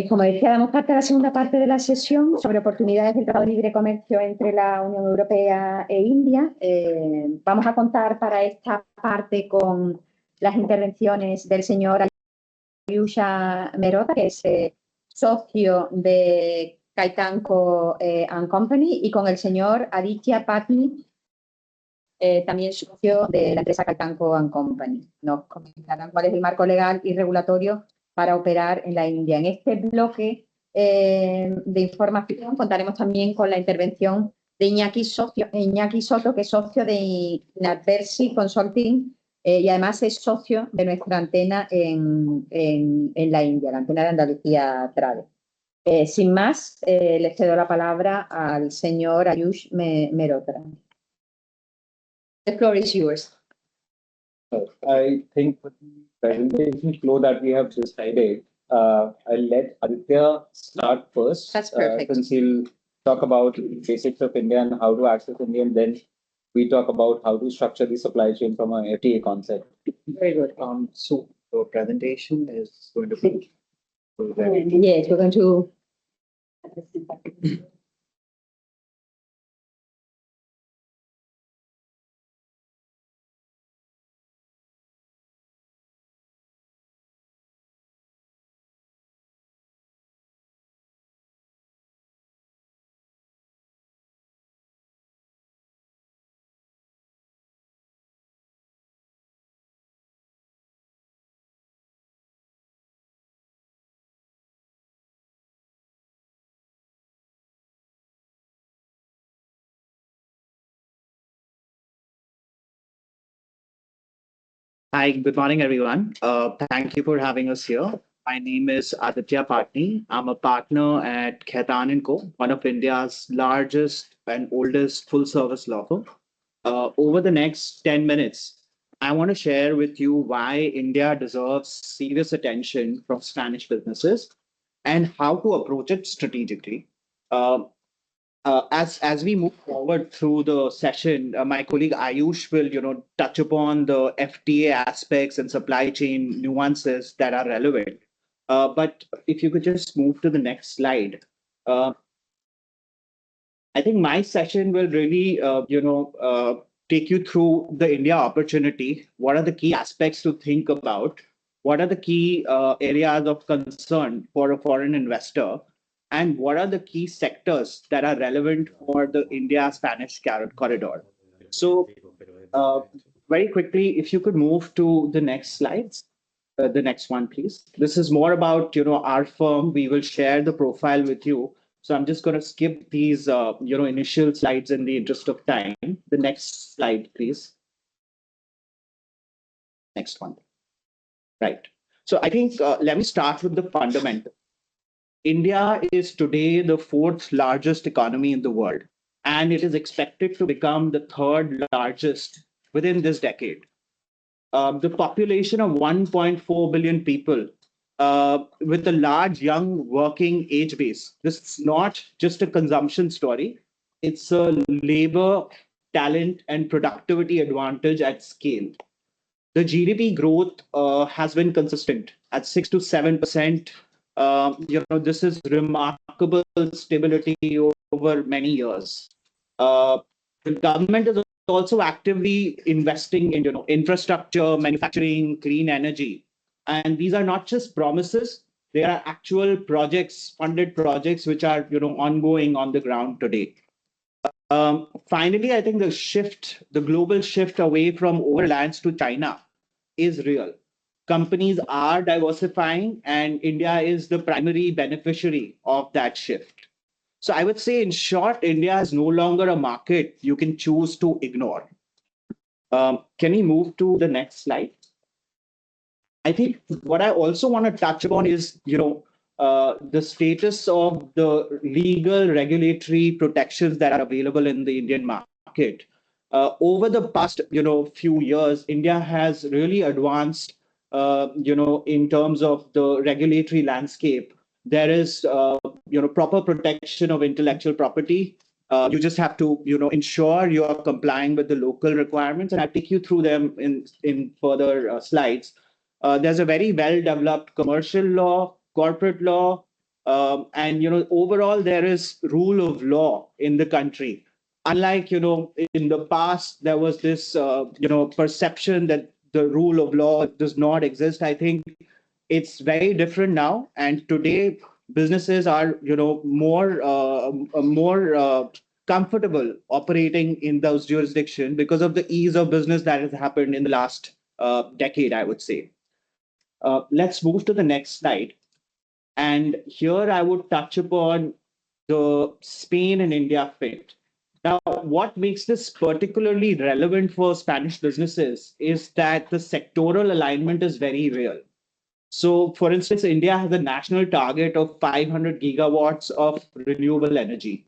Como decía, damos parte a la segunda parte de la sesión sobre oportunidades del Tratado de Libre Comercio entre la Unión Europea e India. Vamos a contar para esta parte con las intervenciones del señor Ayusha Merota, que es socio de Kaitanko and Company, y con el señor Aditya Patni, también socio de la empresa Kaitanko and Company. Nos comentarán cuál es el marco legal y regulatorio para operar en la India. En este bloque de información contaremos también con la intervención de Iñaki Soto, que es socio de Inadversi Consulting y además es socio de nuestra antena en la India, la antena de Andalucía TRADE. Sin más, le cedo la palabra al señor Ayush Merotra. The floor is yours. I think with the presentation flow that we have decided, I'll let Aditya start first. That's perfect. Since he'll talk about the basics of India and how to access India, and then we talk about how to structure the supply chain from an FTA concept. Very good. So the presentation is going to be. Yes, we're going to. Hi, good morning, everyone. Thank you for having us here. My name is Aditya Patni. I'm a partner at Khaitan & Co., one of India's largest and oldest full-service law firm. Over the next 10 minutes, I want to share with you why India deserves serious attention from Spanish businesses and how to approach it strategically. As we move forward through the session, my colleague Ayush will touch upon the FTA aspects and supply chain nuances that are relevant. But if you could just move to the next slide. I think my session will really take you through the India opportunity. What are the key aspects to think about? What are the key areas of concern for a foreign investor? And what are the key sectors that are relevant for the India-Spanish corridor? So very quickly, if you could move to the next slides, the next one, please. This is more about our firm. We will share the profile with you. So I'm just going to skip these initial slides in the interest of time. The next slide, please. Next one. Right. So I think let me start with the fundamental. India is today the fourth largest economy in the world, and it is expected to become the third largest within this decade. The population of 1.4 billion people with a large young working age base. This is not just a consumption story. It's a labor, talent, and productivity advantage at scale. The GDP growth has been consistent at 6 to 7%. This is remarkable stability over many years. The government is also actively investing in infrastructure, manufacturing, clean energy. And these are not just promises, they are actual projects, funded projects, which are ongoing on the ground today. Finally, I think the global shift away from overlands to China is real. Companies are diversifying, and India is the primary beneficiary of that shift. So I would say, in short, India is no longer a market you can choose to ignore. Can we move to the next slide? I think what I also want to touch upon is, the status of the legal regulatory protections that are available in the Indian market. Over the past, few years, India has really advanced, in terms of the regulatory landscape. There is, proper protection of intellectual property. You just have to, ensure you are complying with the local requirements, and I'll take you through them in further slides. There's a very well-developed commercial law, corporate law, and overall there is rule of law in the country. Unlike in the past, there was this perception that the rule of law does not exist. I think it's very different now, and today businesses are more comfortable operating in those jurisdictions because of the ease of business that has happened in the last decade, I would say. Let's move to the next slide. And here I would touch upon the Spain and India fit. Now, what makes this particularly relevant for Spanish businesses is that the sectoral alignment is very real. So, for instance, India has a national target of 500 gigawatts of renewable energy.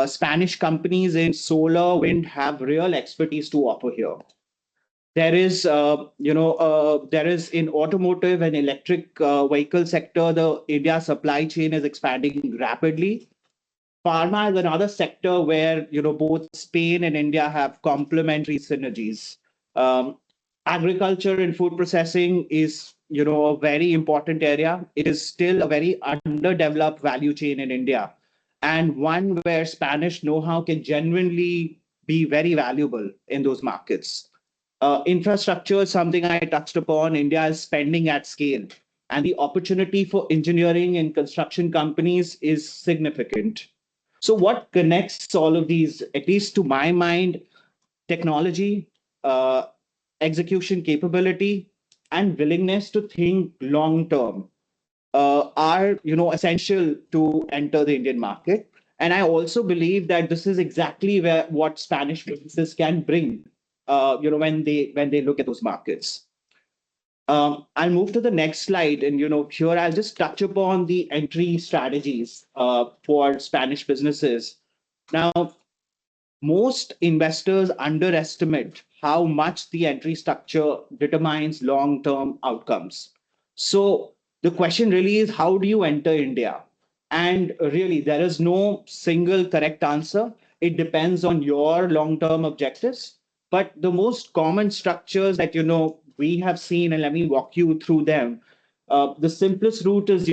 Spanish companies in solar, wind have real expertise to offer here. There is, there is in automotive and electric vehicle sector, the India supply chain is expanding rapidly. Pharma is another sector where both Spain and India have complementary synergies. Agriculture and food processing is a very important area. It is still a very underdeveloped value chain in India, and one where Spanish know-how can genuinely be very valuable in those markets. Infrastructure is something I touched upon. India is spending at scale, and the opportunity for engineering and construction companies is significant. So what connects all of these, at least to my mind? Technology, execution capability, and willingness to think long term are essential to enter the Indian market. And I also believe that this is exactly what Spanish businesses can bring when they look at those markets. I'll move to the next slide, and here I'll just touch upon the entry strategies for Spanish businesses. Now, most investors underestimate how much the entry structure determines long-term outcomes. So the question really is, how do you enter India? And really, there is no single correct answer. It depends on your long-term objectives. But the most common structures that we have seen, and let me walk you through them. The simplest route is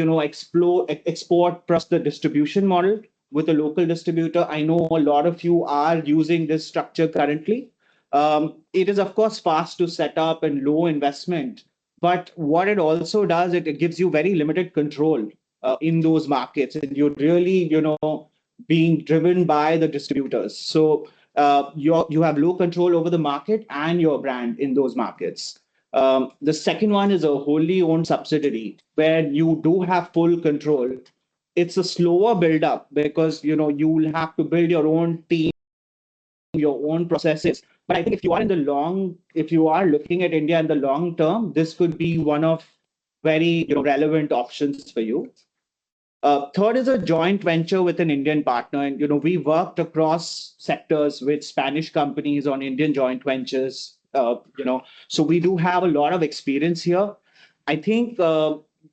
export plus the distribution model with a local distributor. I know a lot of you are using this structure currently. It is, of course, fast to set up and low investment. But what it also does, it gives you very limited control in those markets. And you're really, being driven by the distributors. So you have low control over the market and your brand in those markets. The second one is a wholly owned subsidiary where you do have full control. It's a slower build up because you'll have to build your own team, your own processes. But I think if you are looking at India in the long term, this could be one of very relevant options for you. Third is a joint venture with an Indian partner, and we worked across sectors with Spanish companies on Indian joint ventures. So we do have a lot of experience here. I think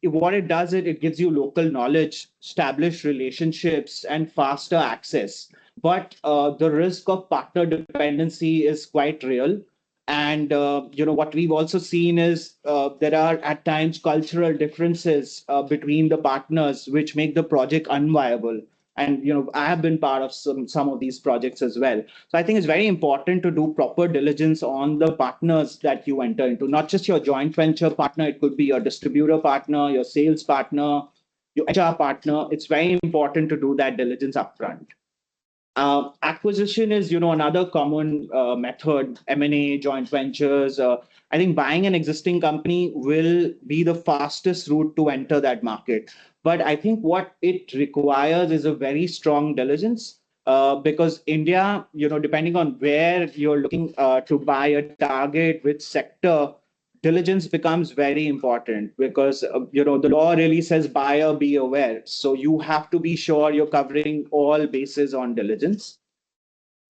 what it does, it gives you local knowledge, established relationships, and faster access. But the risk of partner dependency is quite real. And what we've also seen is there are at times cultural differences between the partners, which make the project unviable. And I have been part of some of these projects as well. So I think it's very important to do proper diligence on the partners that you enter into, not just your joint venture partner. It could be your distributor partner, your sales partner, your HR partner. It's very important to do that diligence upfront. Acquisition is, another common method, M&A, joint ventures. I think buying an existing company will be the fastest route to enter that market. But I think what it requires is a very strong diligence because India, depending on where you're looking to buy a target, which sector, diligence becomes very important because, the law really says buyer be aware. So you have to be sure you're covering all bases on diligence.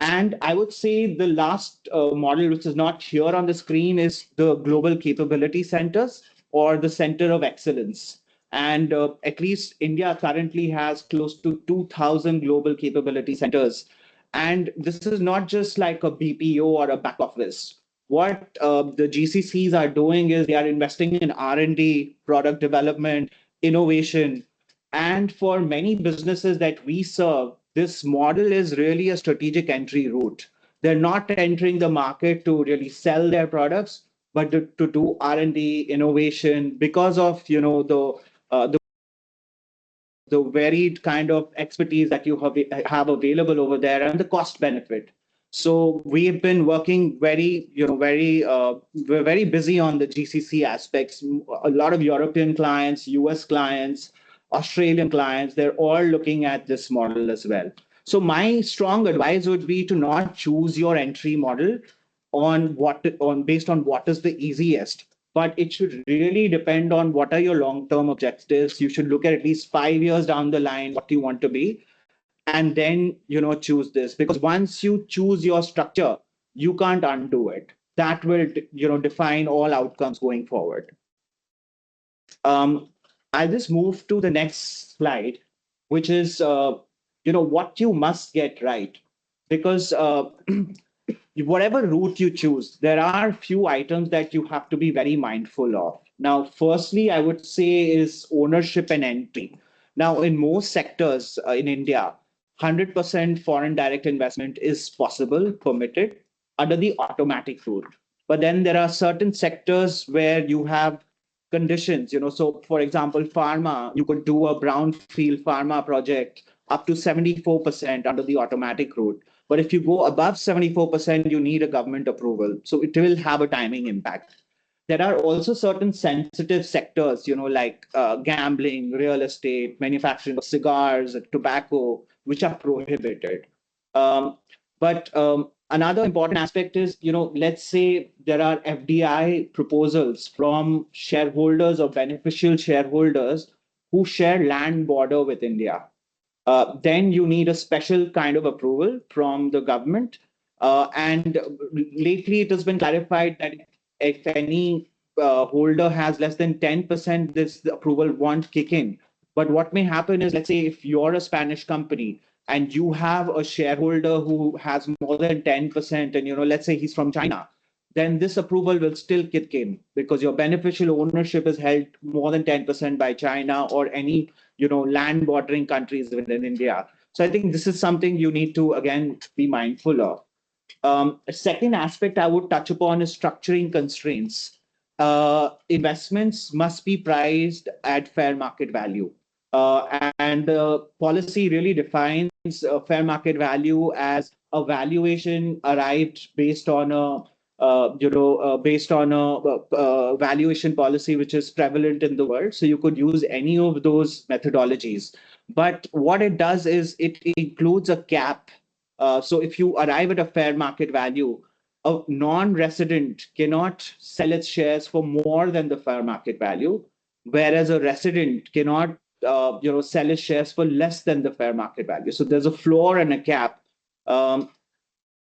And I would say the last model, which is not here on the screen, is the global capability centers or the center of excellence. And at least India currently has close to 2,000 global capability centers. And this is not just like a BPO or a back office. What the GCCs are doing is they are investing in R&D, product development, innovation. And for many businesses that we serve, this model is really a strategic entry route. They're not entering the market to really sell their products, but to do R&D innovation because of the varied kind of expertise that you have available over there and the cost benefit. So we've been working we're very busy on the GCC aspects. A lot of European clients, US clients, Australian clients, they're all looking at this model as well. So my strong advice would be to not choose your entry model based on what is the easiest, but it should really depend on what are your long-term objectives. You should look at least 5 years down the line what you want to be, and then choose this, because once you choose your structure, you can't undo it. That will define all outcomes going forward. I'll just move to the next slide, which is what you must get right, because whatever route you choose, there are few items that you have to be very mindful of. Now, firstly, I would say is ownership and entry. Now, in most sectors in India, 100% foreign direct investment is possible, permitted under the automatic route. But then there are certain sectors where you have conditions, so for example, pharma, you could do a brownfield pharma project up to 74% under the automatic route. But if you go above 74%, you need a government approval. So it will have a timing impact. There are also certain sensitive sectors, like gambling, real estate, manufacturing of cigars, tobacco, which are prohibited. But another important aspect is, let's say there are FDI proposals from shareholders or beneficial shareholders who share land border with India. Then you need a special kind of approval from the government. And lately, it has been clarified that if any holder has less than 10%, this approval won't kick in. But what may happen is, let's say if you're a Spanish company and you have a shareholder who has more than 10%, and let's say he's from China, then this approval will still kick in because your beneficial ownership is held more than 10% by China or any land bordering countries within India. So I think this is something you need to again be mindful of. A second aspect I would touch upon is structuring constraints. Investments must be priced at fair market value. And the policy really defines fair market value as a valuation arrived based on a valuation policy which is prevalent in the world. So you could use any of those methodologies. But what it does is it includes a cap. So if you arrive at a fair market value, a non-resident cannot sell its shares for more than the fair market value, whereas a resident cannot sell its shares for less than the fair market value. So there's a floor and a cap.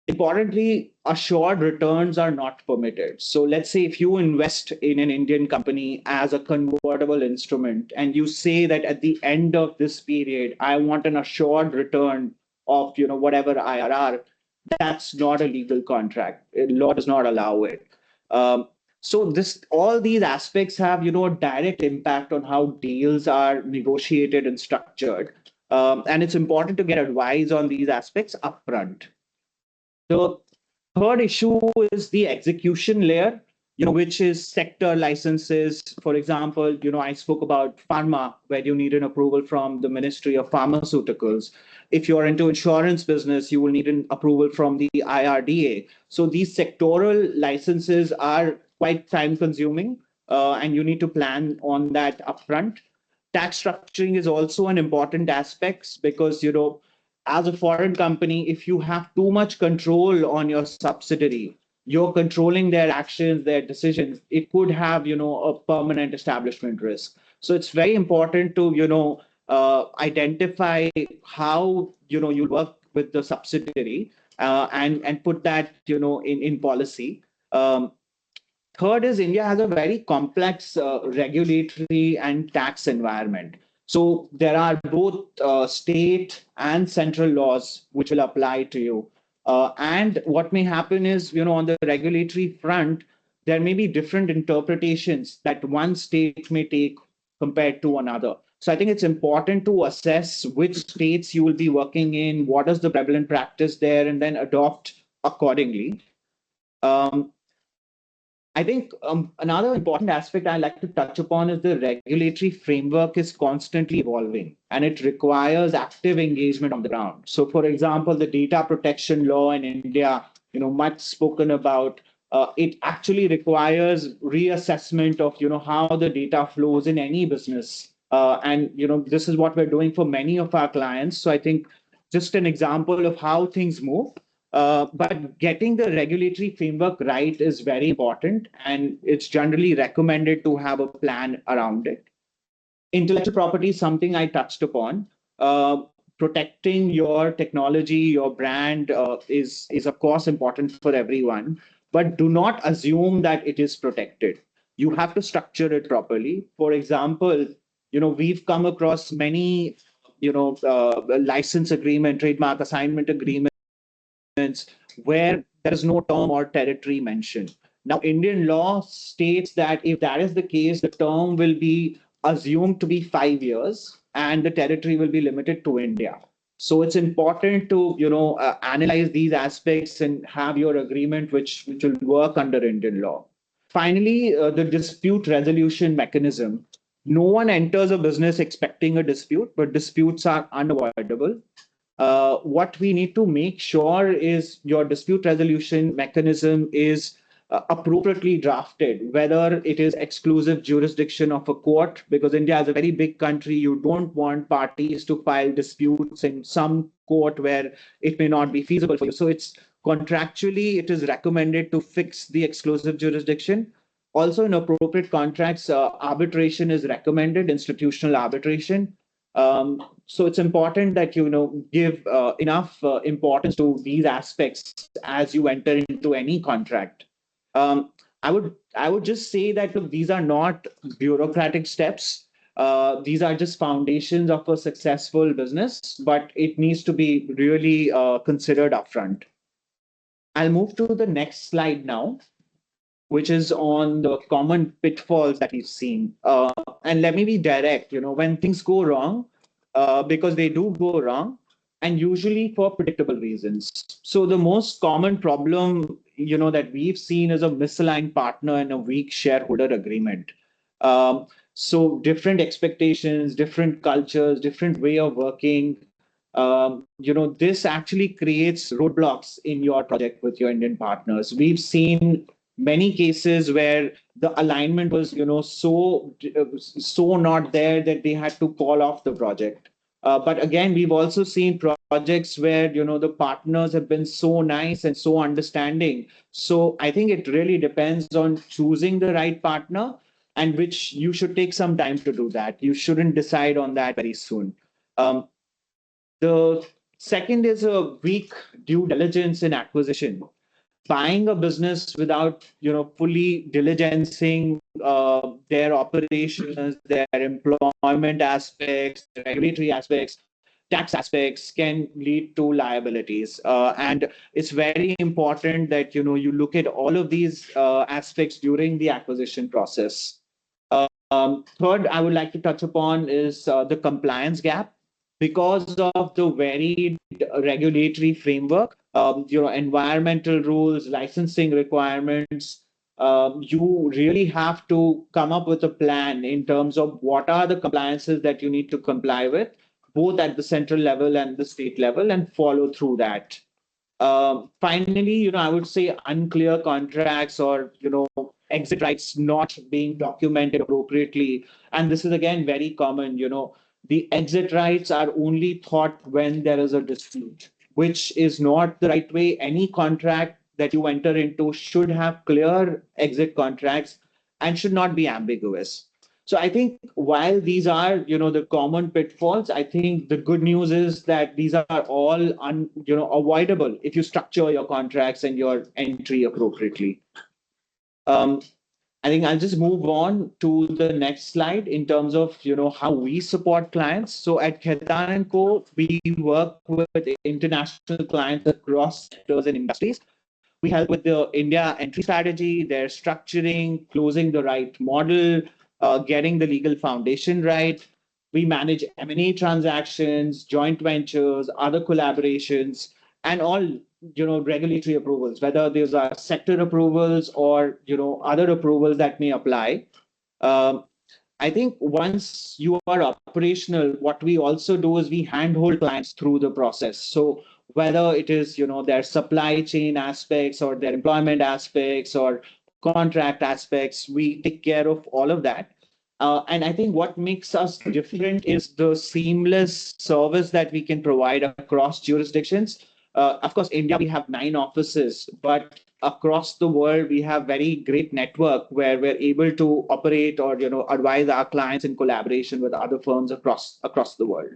Importantly, assured returns are not permitted. So let's say if you invest in an Indian company as a convertible instrument and you say that at the end of this period, I want an assured return of whatever IRR, that's not a legal contract. Law does not allow it. So all these aspects have a direct impact on how deals are negotiated and structured. And it's important to get advice on these aspects upfront. The third issue is the execution layer, which is sector licenses. For example, I spoke about pharma, where you need an approval from the Ministry of Pharmaceuticals. If you're into insurance business, you will need an approval from the IRDA. So these sectoral licenses are quite time consuming, and you need to plan on that upfront. Tax structuring is also an important aspect because, as a foreign company, if you have too much control on your subsidiary, you're controlling their actions, their decisions, it could have, a permanent establishment risk. So it's very important to, identify how, you work with the subsidiary and put that, in policy. Third is India has a very complex regulatory and tax environment. So there are both state and central laws which will apply to you. And what may happen is, on the regulatory front, there may be different interpretations that one state may take compared to another. So I think it's important to assess which states you will be working in, what is the prevalent practice there, and then adopt accordingly. I think another important aspect I like to touch upon is the regulatory framework is constantly evolving and it requires active engagement on the ground. So, for example, the data protection law in India, much spoken about, it actually requires reassessment of, how the data flows in any business. And, this is what we're doing for many of our clients. So I think just an example of how things move. But getting the regulatory framework right is very important, and it's generally recommended to have a plan around it. Intellectual property is something I touched upon. Protecting your technology, your brand is of course important for everyone, but do not assume that it is protected. You have to structure it properly. For example, we've come across many, license agreement, trademark assignment agreement where there is no term or territory mentioned. Now, Indian law states that if that is the case, the term will be assumed to be 5 years and the territory will be limited to India. So it's important to, analyze these aspects and have your agreement which will work under Indian law. Finally, the dispute resolution mechanism. No one enters a business expecting a dispute, but disputes are unavoidable. What we need to make sure is your dispute resolution mechanism is appropriately drafted, whether it is exclusive jurisdiction of a court, because India is a very big country. You don't want parties to file disputes in some court where it may not be feasible for you. So it's contractually, it is recommended to fix the exclusive jurisdiction. Also, in appropriate contracts, arbitration is recommended, institutional arbitration. So it's important that give enough importance to these aspects as you enter into any contract. I would just say that look, these are not bureaucratic steps. These are just foundations of a successful business, but it needs to be really considered upfront. I'll move to the next slide now, which is on the common pitfalls that we've seen. And let me be direct, when things go wrong, because they do go wrong, and usually for predictable reasons. So the most common problem, that we've seen is a misaligned partner and a weak shareholder agreement. So different expectations, different cultures, different way of working. This actually creates roadblocks in your project with your Indian partners. We've seen many cases where the alignment was, so not there that they had to call off the project. But again, we've also seen projects where, the partners have been so nice and so understanding. So I think it really depends on choosing the right partner, and which you should take some time to do that. You shouldn't decide on that very soon. The second is a weak due diligence in acquisition. Buying a business without fully diligencing their operations, their employment aspects, regulatory aspects, tax aspects can lead to liabilities. And it's very important that you look at all of these aspects during the acquisition process. Third, I would like to touch upon is the compliance gap. Because of the varied regulatory framework, environmental rules, licensing requirements, you really have to come up with a plan in terms of what are the compliances that you need to comply with, both at the central level and the state level, and follow through that. Finally, I would say unclear contracts or, exit rights not being documented appropriately. And this is, again, very common, the exit rights are only thought when there is a dispute, which is not the right way. Any contract that you enter into should have clear exit contracts and should not be ambiguous. So I think while these are, the common pitfalls, I think the good news is that these are all, avoidable if you structure your contracts and your entry appropriately. I think I'll just move on to the next slide in terms of, how we support clients. So at Khaitan & Co, we work with international clients across sectors and industries. We help with the India entry strategy, their structuring, closing the right model, getting the legal foundation right. We manage M&A transactions, joint ventures, other collaborations, and all regulatory approvals, whether those are sector approvals or other approvals that may apply. Um, I think once you are operational, what we also do is we handhold clients through the process. So whether it is their supply chain aspects or their employment aspects or contract aspects, we take care of all of that. And I think what makes us different is the seamless service that we can provide across jurisdictions. Of course, India, we have 9 offices, but across the world, we have very great network where we're able to operate or advise our clients in collaboration with other firms across the world.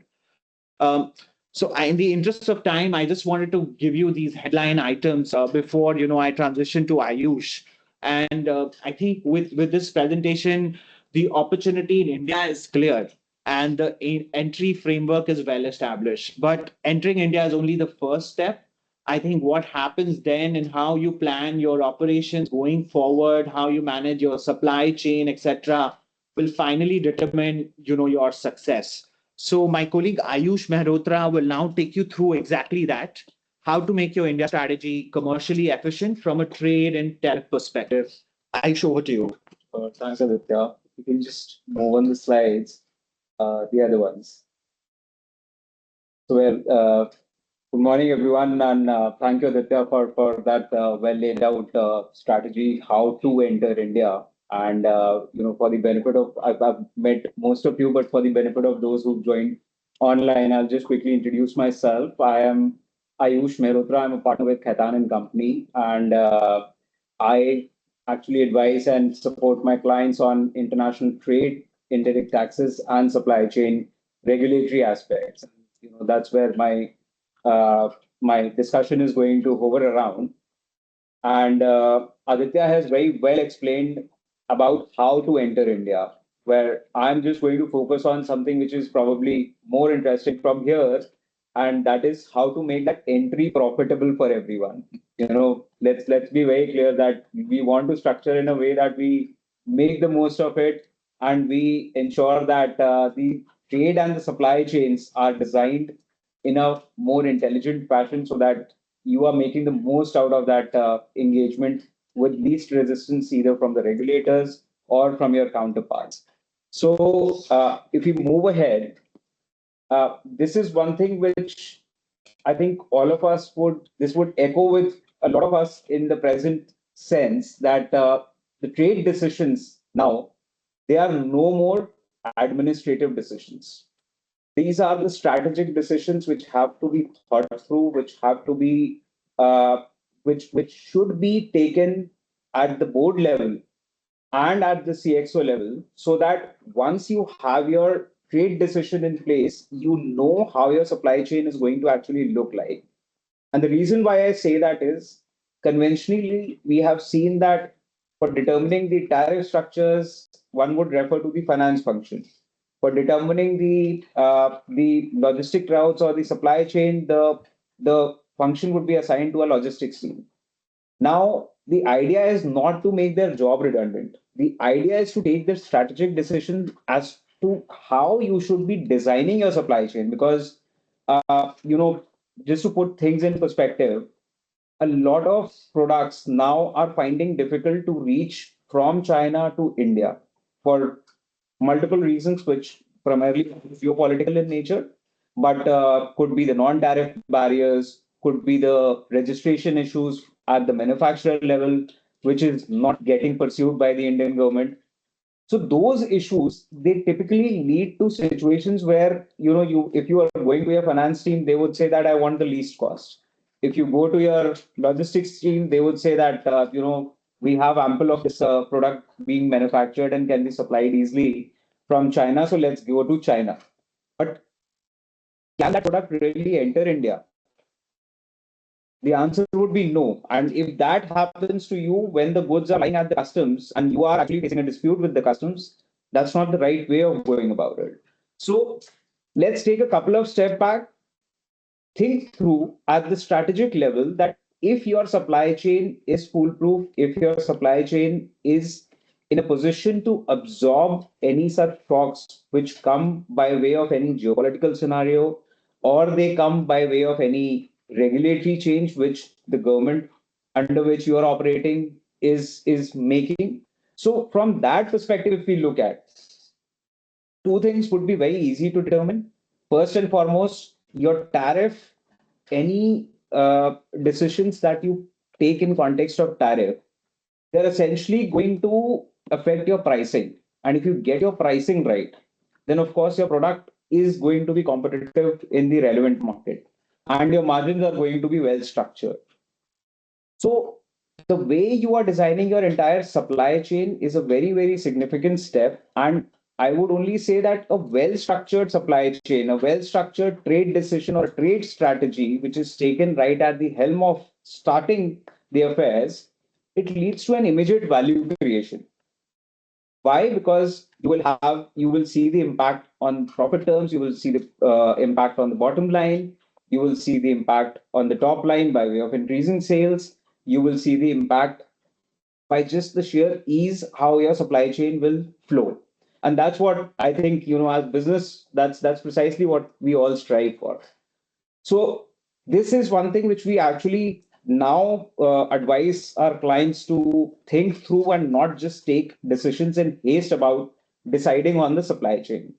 So in the interest of time, I just wanted to give you these headline items before I transition to Ayush. And I think with this presentation, the opportunity in India is clear and the entry framework is well established. But entering India is only the first step. I think what happens then and how you plan your operations going forward, how you manage your supply chain, etc., will finally determine your success. So my colleague Ayush Mehrotra will now take you through exactly that, how to make your India strategy commercially efficient from a trade and tariff perspective. Ayush, over to you. Thanks, Aditya. You can just move on the slides, the other ones. So, good morning, everyone, and thank you, Aditya, for that well laid out strategy, how to enter India. And for the benefit of, I've met most of you, but for the benefit of those who've joined online, I'll just quickly introduce myself. I am Ayush Mehrotra. I'm a partner with Khaitan and Company, and I actually advise and support my clients on international trade, indirect taxes, and supply chain regulatory aspects. That's where my discussion is going to hover around. And Aditya has very well explained about how to enter India, where I'm just going to focus on something which is probably more interesting from here, and that is how to make that entry profitable for everyone. Let's be very clear that we want to structure in a way that we make the most of it, and we ensure that the trade and the supply chains are designed in a more intelligent fashion so that you are making the most out of that engagement with least resistance either from the regulators or from your counterparts. So if we move ahead, this is one thing which I think all of us would echo with a lot of us in the present sense that the trade decisions now, they are no more administrative decisions. These are the strategic decisions which have to be thought through, which have to be which should be taken at the board level and at the CXO level, so that once you have your trade decision in place, you know how your supply chain is going to actually look like. And the reason why I say that is conventionally we have seen that for determining the tariff structures, one would refer to the finance function. For determining the logistic routes or the supply chain, the function would be assigned to a logistics team. Now, the idea is not to make their job redundant. The idea is to take the strategic decision as to how you should be designing your supply chain. Because, just to put things in perspective, a lot of products now are finding difficult to reach from China to India for multiple reasons, which primarily geopolitical in nature, but could be the non-tariff barriers, could be the registration issues at the manufacturer level, which is not getting pursued by the Indian government. So those issues, they typically lead to situations where, if you are going to your finance team, they would say that I want the least cost. If you go to your logistics team, they would say that, we have ample of this product being manufactured and can be supplied easily from China. So let's go to China. But can that product really enter India? The answer would be no. And if that happens to you when the goods are lying at the customs and you are actually facing a dispute with the customs, that's not the right way of going about it. So let's take a couple of steps back, think through at the strategic level that if your supply chain is foolproof, if your supply chain is in a position to absorb any such shocks which come by way of any geopolitical scenario, or they come by way of any regulatory change which the government under which you are operating is making. So from that perspective, if we look at, two things would be very easy to determine. First and foremost, your tariff, any decisions that you take in context of tariff, they're essentially going to affect your pricing. And if you get your pricing right, then of course your product is going to be competitive in the relevant market, and your margins are going to be well structured. So the way you are designing your entire supply chain is a very, very significant step. And I would only say that a well-structured supply chain, a well-structured trade decision or trade strategy, which is taken right at the helm of starting the affairs, it leads to an immediate value creation. Why? Because you will see the impact on profit terms, you will see the impact on the bottom line, you will see the impact on the top line by way of increasing sales, you will see the impact by just the sheer ease how your supply chain will flow. And that's what I think, as business, that's precisely what we all strive for. So this is one thing which we actually now advise our clients to think through and not just take decisions in haste about deciding on the supply chain.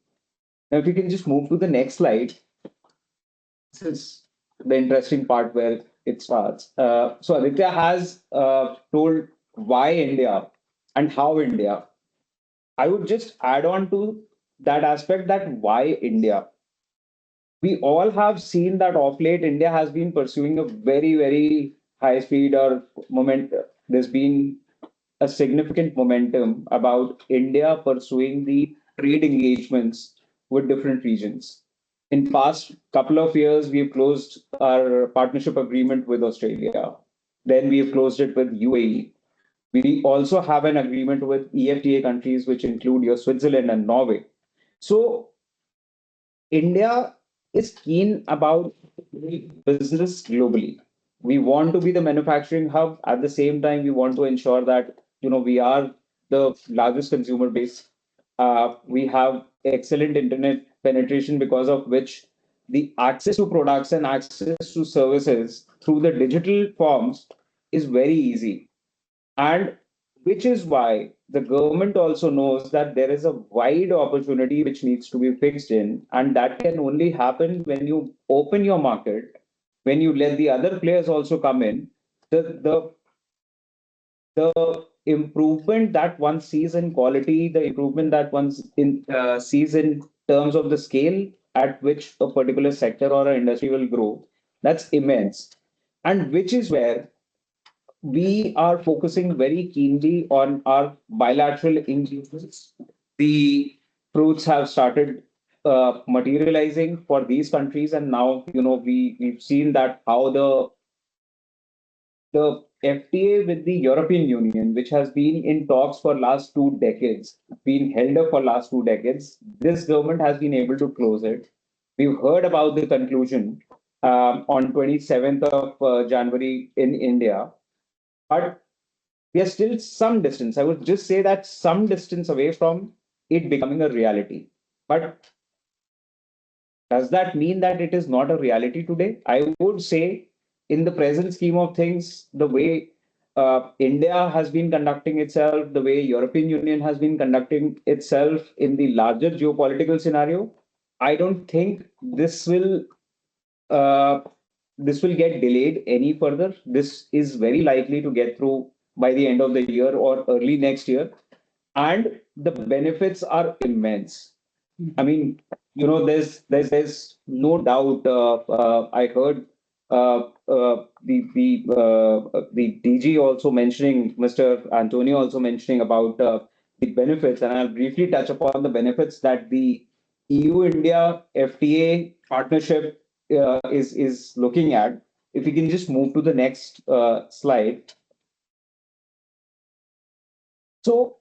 Now, if you can just move to the next slide, this is the interesting part where it starts. So Aditya has told why India and how India. I would just add on to that aspect, that why India. We all have seen that of late India has been pursuing a very, very high speed or moment. There's been a significant momentum about India pursuing the trade engagements with different regions. In past couple of years, we've closed our partnership agreement with Australia. Then we've closed it with UAE. We also have an agreement with EFTA countries, which include your Switzerland and Norway. So India is keen about business globally. We want to be the manufacturing hub. At the same time, we want to ensure that we are the largest consumer base. We have excellent internet penetration, because of which the access to products and access to services through the digital forms is very easy. And which is why the government also knows that there is a wide opportunity which needs to be fixed in, and that can only happen when you open your market, when you let the other players also come in. The improvement that one sees in quality, the improvement that one sees in terms of the scale at which a particular sector or an industry will grow, that's immense. And which is where we are focusing very keenly on our bilateral engagements. The fruits have started materializing for these countries, and now we've seen that how the FTA with the European Union, which has been in talks for last 2 decades, been held up for last 2 decades, this government has been able to close it. We've heard about the conclusion on 27th of January in India. But we are still some distance. I would just say that some distance away from it becoming a reality. But does that mean that it is not a reality today? I would say, in the present scheme of things, the way India has been conducting itself, the way European Union has been conducting itself in the larger geopolitical scenario, I don't think this will get delayed any further. This is very likely to get through by the end of the year or early next year. And the benefits are immense. I mean, there's no doubt. I heard the DG also mentioning, Mr. Antonio also mentioning about the benefits, and I'll briefly touch upon the benefits that the EU-India FTA partnership is looking at. If we can just move to the next slide. So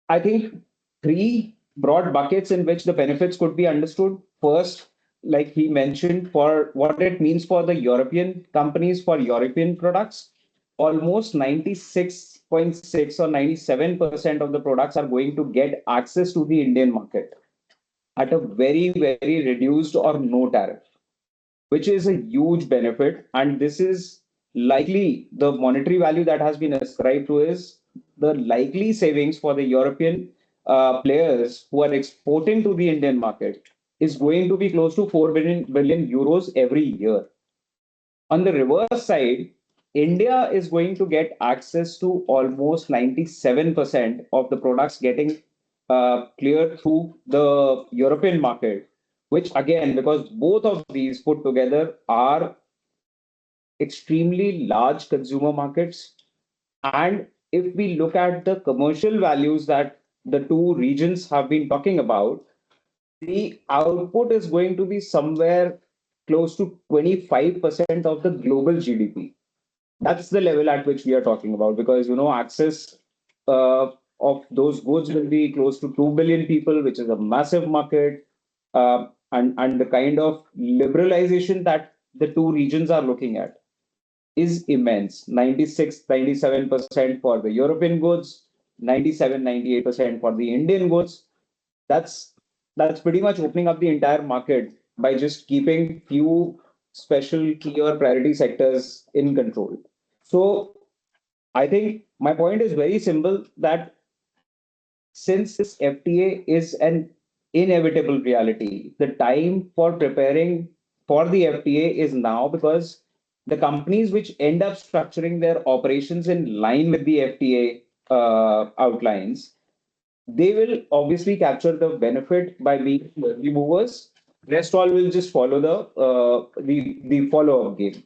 I think 3 broad buckets in which the benefits could be understood. First, like he mentioned, for what it means for the European companies, for European products, almost 96 96.6 or 97% of the products are going to get access to the Indian market at a very, very reduced or no tariff, which is a huge benefit. And this is likely the monetary value that has been ascribed to is the likely savings for the European players who are exporting to the Indian market is going to be close to 4 billion euros every year. On the reverse side, India is going to get access to almost 97% of the products getting cleared through the European market, which again, because both of these put together are extremely large consumer markets. And if we look at the commercial values that the two regions have been talking about, the output is going to be somewhere close to 25% of the global GDP. That's the level at which we are talking about, because access of those goods will be close to 2 billion people, which is a massive market, and the kind of liberalization that the two regions are looking at is immense. 96, 97% for the European goods, 97, 98% for the Indian goods. That's pretty much opening up the entire market by just keeping few special key or priority sectors in control. So I think my point is very simple, that since this FTA is an inevitable reality, the time for preparing for the FTA is now, because the companies which end up structuring their operations in line with the FTA outlines, they will obviously capture the benefit by being early movers. Rest all will just follow the follow-up game.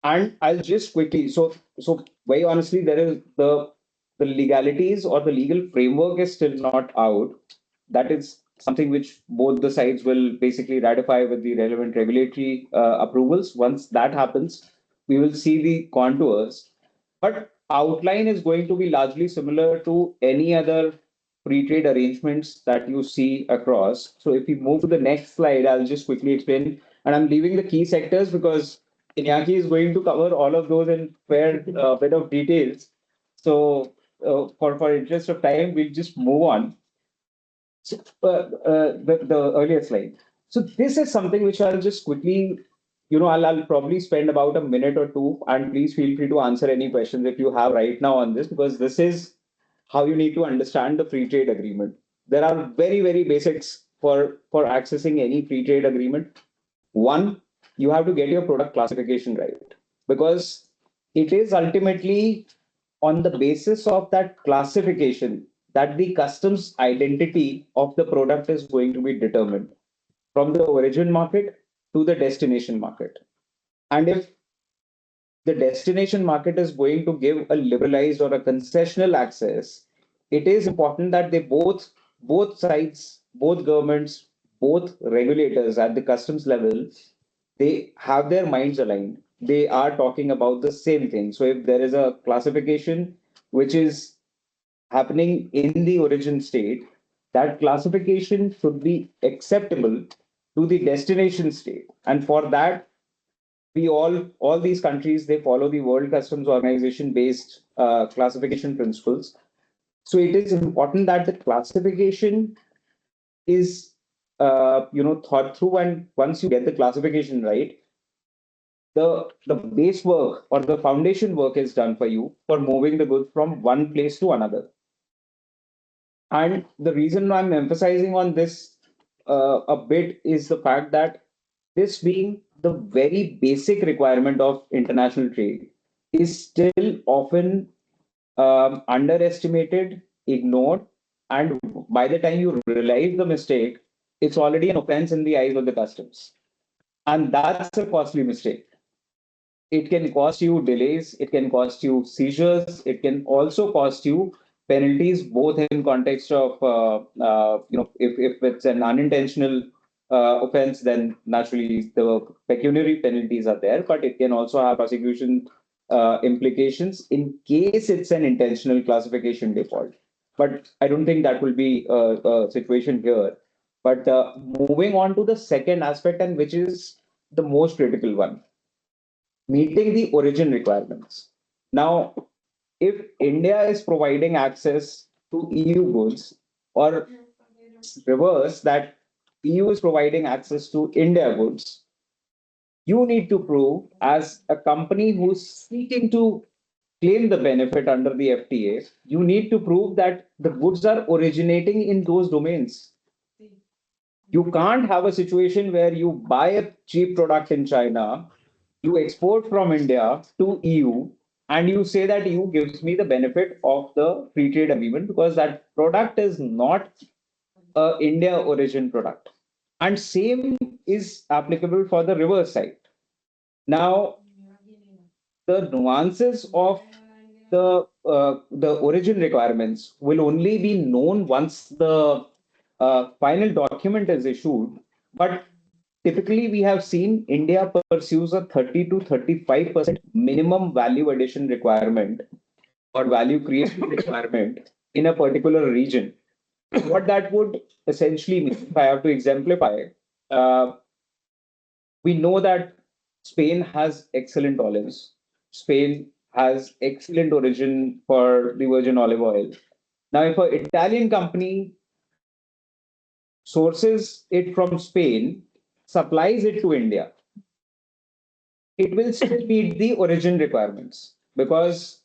And I'll just quickly, so very honestly, there is the legalities or the legal framework is still not out. That is something which both the sides will basically ratify with the relevant regulatory approvals. Once that happens, we will see the contours. But outline is going to be largely similar to any other free trade arrangements that you see across. So if we move to the next slide, I'll just quickly explain. And I'm leaving the key sectors because Iñaki is going to cover all of those in fair bit of details. So for interest of time, we'll just move on. So, the earlier slide. So this is something which I'll just quickly, I'll probably spend about a minute or two, and please feel free to answer any questions if you have right now on this, because this is how you need to understand the free trade agreement. There are very, very basics for accessing any free trade agreement. One, you have to get your product classification right, because it is ultimately on the basis of that classification that the customs identity of the product is going to be determined from the origin market to the destination market. And if the destination market is going to give a liberalized or a concessional access, it is important that they both sides, both governments, both regulators at the customs level, they have their minds aligned. They are talking about the same thing. So if there is a classification which is happening in the origin state, that classification should be acceptable to the destination state. And for that, we all these countries, they follow the World Customs Organization based classification principles. So it is important that the classification is thought through, and once you get the classification right, the base work or the foundation work is done for you for moving the goods from one place to another. And the reason I'm emphasizing on this a bit is the fact that this being the very basic requirement of international trade is still often underestimated, ignored, and by the time you realize the mistake, it's already an offense in the eyes of the customs. And that's a costly mistake. It can cost you delays, it can cost you seizures, it can also cost you penalties, both in context of, if it's an unintentional offense, then naturally the pecuniary penalties are there, but it can also have prosecution implications in case it's an intentional classification default. But I don't think that will be a situation here. But moving on to the second aspect, and which is the most critical one, meeting the origin requirements. Now, if India is providing access to EU goods, or reverse that EU is providing access to India goods, you need to prove as a company who's seeking to claim the benefit under the FTA, you need to prove that the goods are originating in those domains. You can't have a situation where you buy a cheap product in China, you export from India to EU, and you say that EU gives me the benefit of the free trade agreement because that product is not a India origin product. And same is applicable for the reverse side. Now, the nuances of the origin requirements will only be known once the final document is issued. But typically, we have seen India pursues a 30 to 35% minimum value addition requirement or value creation requirement in a particular region. What that would essentially mean, if I have to exemplify, uh, we know that Spain has excellent olives. Spain has excellent origin for the virgin olive oil. Now, if an Italian company sources it from Spain, supplies it to India, it will still meet the origin requirements because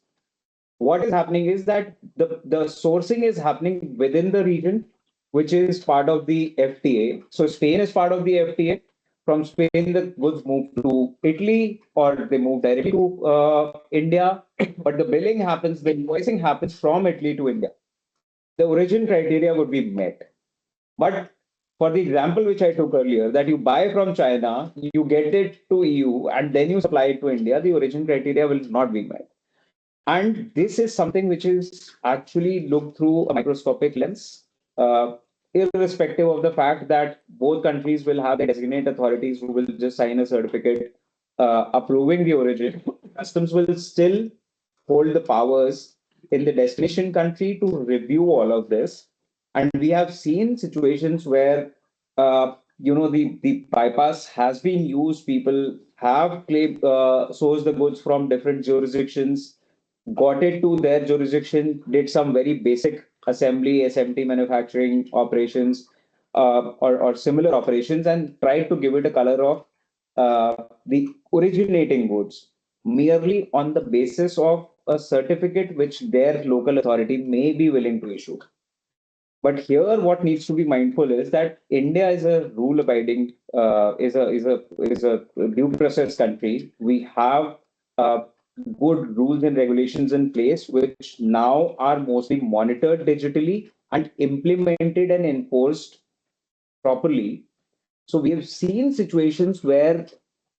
what is happening is that the sourcing is happening within the region, which is part of the FTA. So Spain is part of the FTA. From Spain, the goods move to Italy or they move directly to India, but the billing happens, the invoicing happens from Italy to India. The origin criteria would be met. But for the example which I took earlier, that you buy from China, you get it to EU, and then you supply it to India, the origin criteria will not be met. And this is something which is actually looked through a microscopic lens, irrespective of the fact that both countries will have designate authorities who will just sign a certificate approving the origin. Customs will still hold the powers in the destination country to review all of this. And we have seen situations where, the bypass has been used. People have claimed, sourced the goods from different jurisdictions, got it to their jurisdiction, did some very basic assembly, SMT manufacturing operations, or similar operations, and tried to give it a color of the originating goods merely on the basis of a certificate which their local authority may be willing to issue. But here, what needs to be mindful is that India is a rule-abiding, is a due process country. We have good rules and regulations in place, which now are mostly monitored digitally and implemented and enforced properly. So we have seen situations where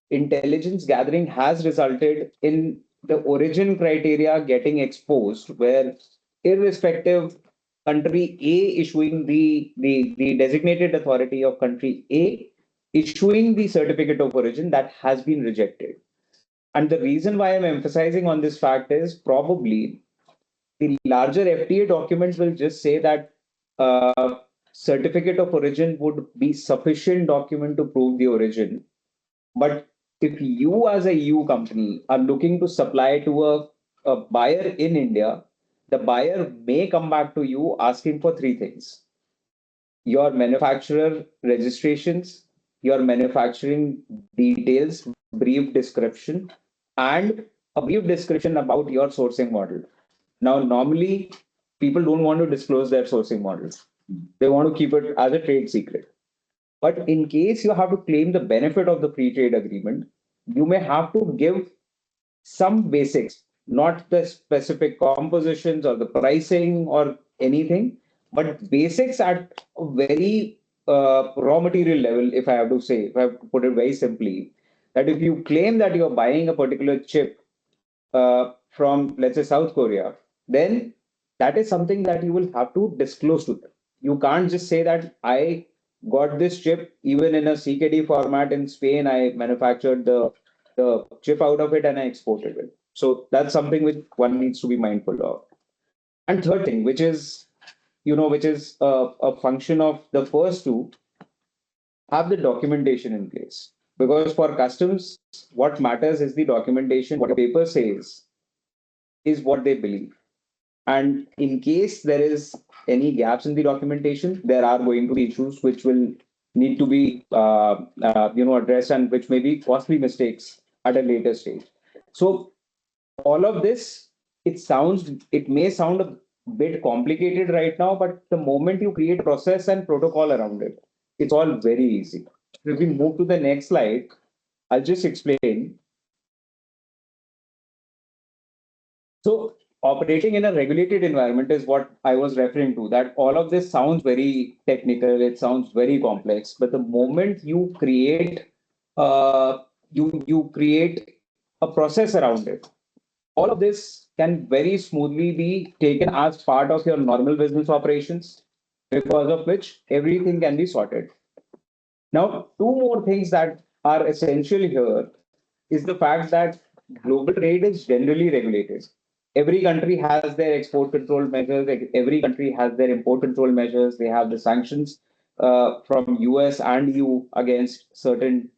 intelligence gathering has resulted in the origin criteria getting exposed, where irrespective country A issuing the designated authority of country A issuing the certificate of origin that has been rejected. And the reason why I'm emphasizing on this fact is probably the larger FTA documents will just say that certificate of origin would be sufficient document to prove the origin. But if you as a EU company are looking to supply to a buyer in India, the buyer may come back to you asking for three things: your manufacturer registrations, your manufacturing details, brief description, and a brief description about your sourcing model. Now, normally, people don't want to disclose their sourcing models. They want to keep it as a trade secret. But in case you have to claim the benefit of the free trade agreement, you may have to give some basics, not the specific compositions or the pricing or anything, but basics at a very raw material level, if I have to say, if I have to put it very simply, that if you claim that you're buying a particular chip from, let's say, South Korea, then that is something that you will have to disclose to them. You can't just say that I got this chip even in a CKD format in Spain. I manufactured the chip out of it and I exported it. So that's something which one needs to be mindful of. And third thing, which is a function of the first two, have the documentation in place. Because for customs, what matters is the documentation, what the paper says. is what they believe. And in case there is any gaps in the documentation, there are going to be issues which will need to be addressed, and which may be costly mistakes at a later stage. So all of this, it may sound a bit complicated right now, but the moment you create process and protocol around it, it's all very easy. If we move to the next slide, I'll just explain. So operating in a regulated environment is what I was referring to, that all of this sounds very technical, it sounds very complex, but the moment you create you create a process around it, all of this can very smoothly be taken as part of your normal business operations, because of which everything can be sorted. Now, two more things that are essential here is the fact that global trade is generally regulated. Every country has their export control measures. Every country has their import control measures. They have the sanctions from US and EU against certain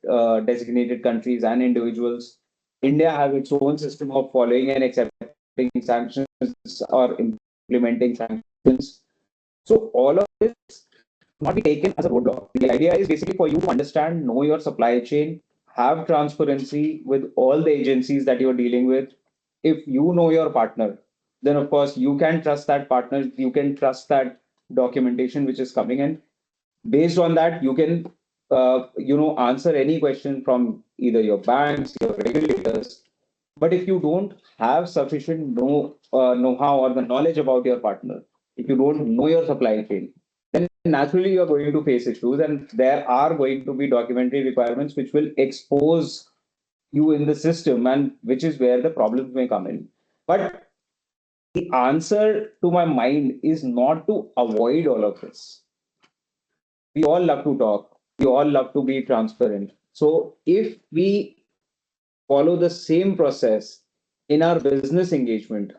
designated countries and individuals. India has its own system of following and accepting sanctions or implementing sanctions. So all of this not be taken as a roadblock. The idea is basically for you to understand, know your supply chain, have transparency with all the agencies that you're dealing with. If you know your partner, then of course you can trust that partner, you can trust that documentation which is coming in. Based on that, you can answer any question from either your banks, your regulators. But if you don't have sufficient know-how or the knowledge about your partner, if you don't know your supply chain, then naturally you're going to face issues, and there are going to be documentary requirements which will expose you in the system, and which is where the problems may come in. But the answer to my mind is not to avoid all of this. We all love to talk. We all love to be transparent. So if we follow the same process in our business engagement,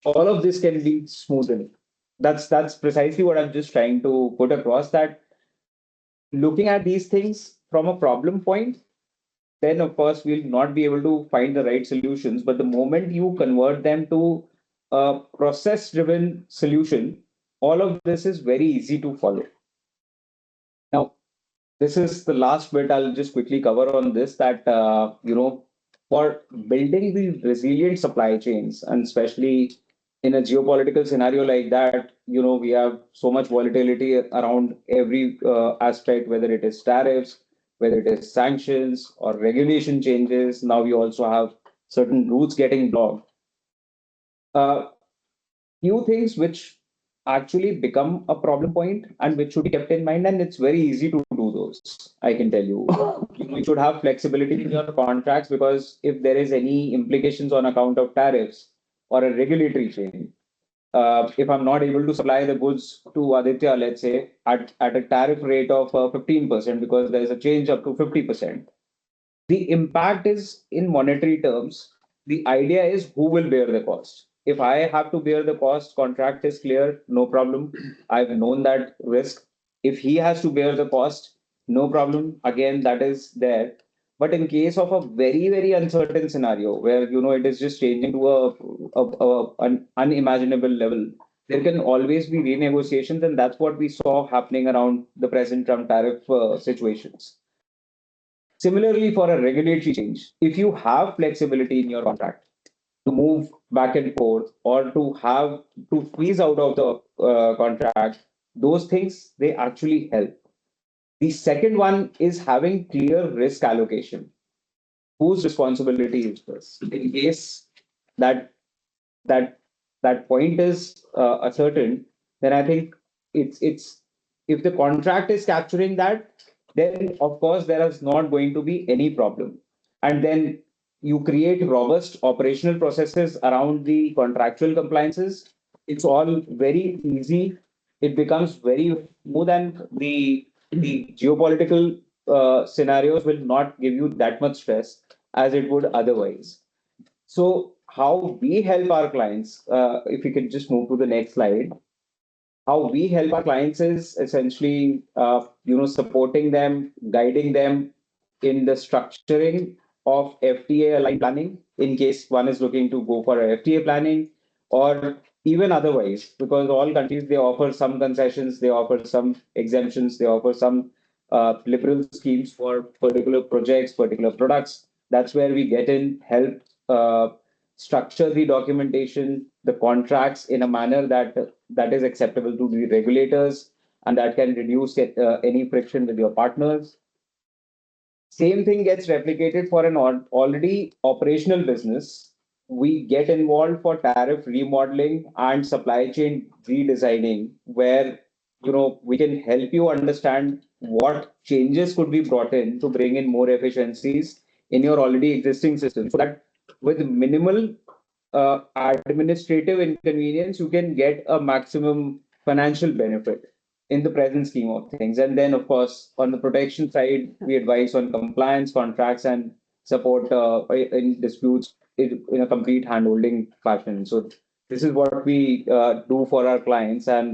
all of this can be smoothened. That's precisely what I'm just trying to put across, that looking at these things from a problem point, then of course we'll not be able to find the right solutions. But the moment you convert them to a process driven solution, all of this is very easy to follow. Now, this is the last bit I'll just quickly cover on this, that for building these resilient supply chains, and especially in a geopolitical scenario like that, we have so much volatility around every aspect, whether it is tariffs, whether it is sanctions or regulation changes. Now we also have certain routes getting blocked. Few things which actually become a problem point and which should be kept in mind, and it's very easy to do those. I can tell you, you should have flexibility in your contracts, because if there is any implications on account of tariffs or a regulatory change, if I'm not able to supply the goods to Aditya, let's say, at a tariff rate of 15%, because there is a change up to 50%, the impact is in monetary terms. The idea is who will bear the cost. If I have to bear the cost, contract is clear, no problem. I've known that risk. If he has to bear the cost, no problem. Again, that is there. But in case of a very, very uncertain scenario where it is just changing to an unimaginable level, there can always be renegotiations, and that's what we saw happening around the present Trump tariff situations. Similarly, for a regulatory change, if you have flexibility in your contract to move back and forth, or to squeeze out of the contract, those things, they actually help. The second one is having clear risk allocation. Whose responsibility is this? In case that point is ascertained, then I think it's if the contract is capturing that, then of course there is not going to be any problem. And then you create robust operational processes around the contractual compliances. It's all very easy. It becomes very smooth, and the geopolitical scenarios will not give you that much stress as it would otherwise. So how we help our clients, if we could just move to the next slide, how we help our clients is essentially, supporting them, guiding them in the structuring of FTA-aligned planning in case one is looking to go for a FTA planning, or even otherwise, because all countries, they offer some concessions, they offer some exemptions, they offer some liberal schemes for particular projects, particular products. That's where we get in, help structure the documentation, the contracts in a manner that is acceptable to the regulators and that can reduce any friction with your partners. Same thing gets replicated for an already operational business. We get involved for tariff remodeling and supply chain redesigning, where we can help you understand what changes could be brought in to bring in more efficiencies in your already existing system, so that with minimal administrative inconvenience, you can get a maximum financial benefit in the present scheme of things. And then, of course, on the protection side, we advise on compliance, contracts, and support in disputes in a complete handholding fashion. So this is what we do for our clients, and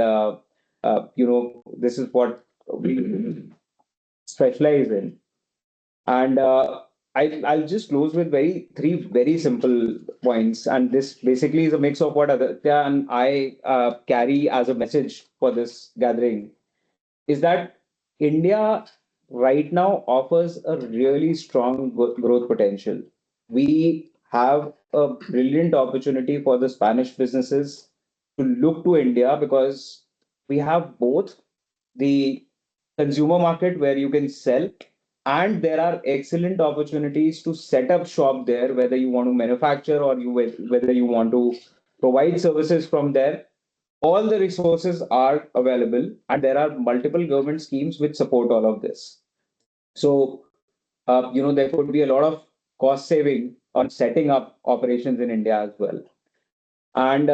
this is what we specialize in. And I'll just close with three very simple points. And this basically is a mix of what Aditya and I carry as a message for this gathering, is that India right now offers a really strong growth potential. We have a brilliant opportunity for the Spanish businesses to look to India, because we have both the consumer market where you can sell, and there are excellent opportunities to set up shop there, whether you want to manufacture or whether you want to provide services from there. All the resources are available, and there are multiple government schemes which support all of this. So, there could be a lot of cost saving on setting up operations in India as well. And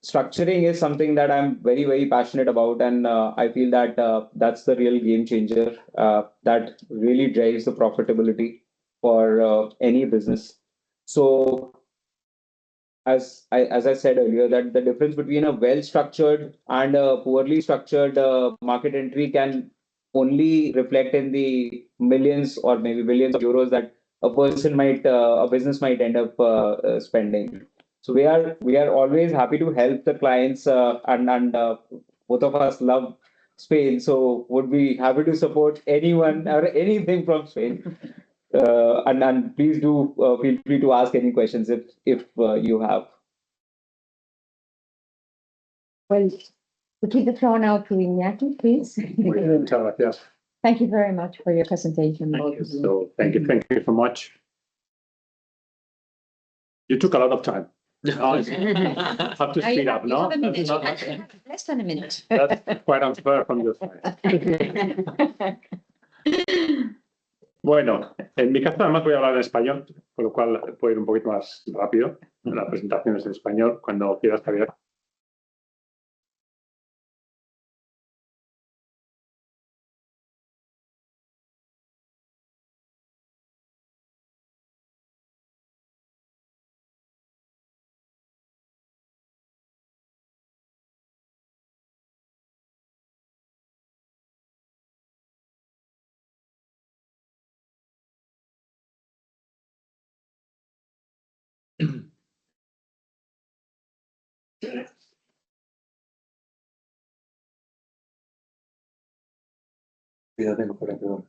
structuring is something that I'm very, very passionate about. And I feel that that's the real game changer that really drives the profitability for any business. So, as I said earlier, that the difference between a well-structured and a poorly structured market entry can only reflect in the millions or maybe billions of euros that a business might end up spending. So we are always happy to help the clients, and both of us love Spain, so would be happy to support anyone or anything from Spain. And please do feel free to ask any questions if you have. Well, we give the floor now to Iñaki, please. Thank you very much for your presentation. Thank you. So thank you so much. You took a lot of time. Have to speed up, no? Less than a minute. That's quite unfair from your side. Bueno, en mi caso además voy a hablar en español, con lo cual puedo ir un poquito más rápido. La presentación es en español, cuando quieras, Javier.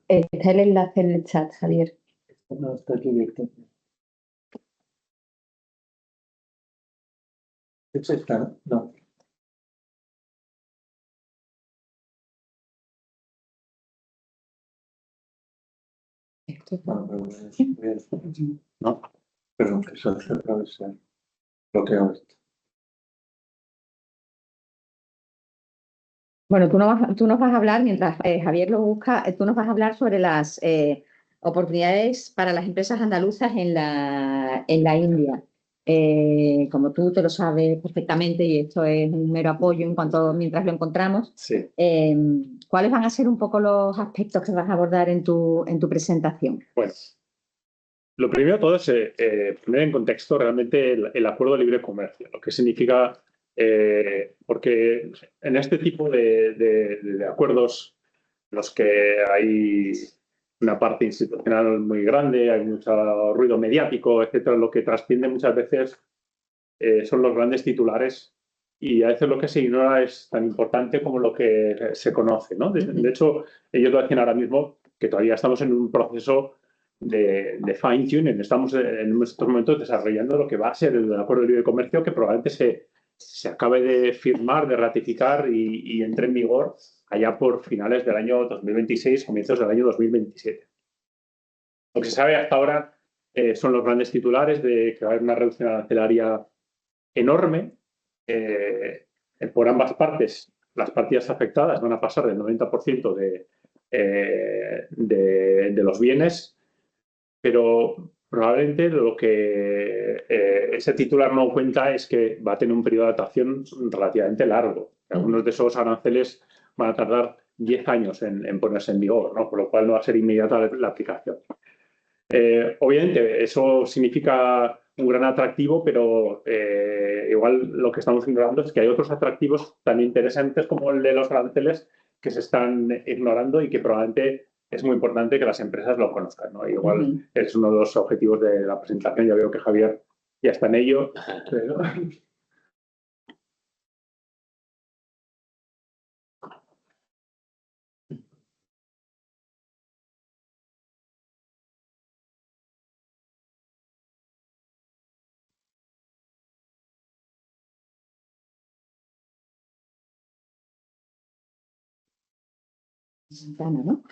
Está el enlace en el chat, Javier. No, está aquí directo. ¿Es esta? No. No, perdón, que eso es otra vez bloqueo esto. Bueno, tú nos vas a hablar, mientras Javier lo busca, tú nos vas a hablar sobre las oportunidades para las empresas andaluzas en la India. Como tú te lo sabes perfectamente, y esto es un mero apoyo mientras lo encontramos, sí. ¿Cuáles van a ser un poco los aspectos que vas a abordar en tu presentación? Bueno, lo primero de todo es poner en contexto realmente el acuerdo de libre comercio, lo que significa, porque en este tipo de acuerdos, los que hay una parte institucional muy grande, hay mucho ruido mediático, etcétera. Lo que trasciende muchas veces son los grandes titulares y a veces lo que se ignora es tan importante como lo que se conoce, ¿no? De hecho, ellos lo decían ahora mismo, que todavía estamos en un proceso de fine-tuning. Estamos en estos momentos desarrollando lo que va a ser el acuerdo de libre comercio, que probablemente se acabe de firmar, de ratificar y entre en vigor allá por finales del año 2026, comienzos del año 2027. Lo que se sabe hasta ahora son los grandes titulares de que va a haber una reducción arancelaria enorme por ambas partes. Las partidas afectadas van a pasar del 90% de los bienes, pero probablemente lo que ese titular no cuenta es que va a tener un periodo de adaptación relativamente largo. Algunos de esos aranceles van a tardar 10 años en ponerse en vigor, ¿no? Por lo cual no va a ser inmediata la aplicación. Obviamente, eso significa un gran atractivo, pero igual lo que estamos ignorando es que hay otros atractivos tan interesantes como el de los aranceles que se están ignorando y que probablemente es muy importante que las empresas lo conozcan, ¿no? Igual es uno de los objetivos de la presentación. Ya veo que Javier ya está en ello. Pero... ¿no?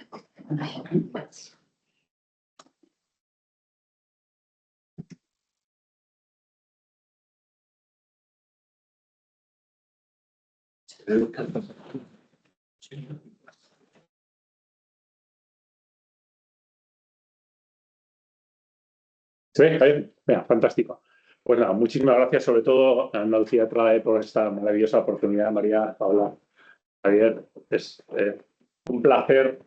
¿Sí? Venga, fantástico. Pues nada, muchísimas gracias sobre todo a Andalucía TRADE por esta maravillosa oportunidad, María, Paula, Javier. Es un placer.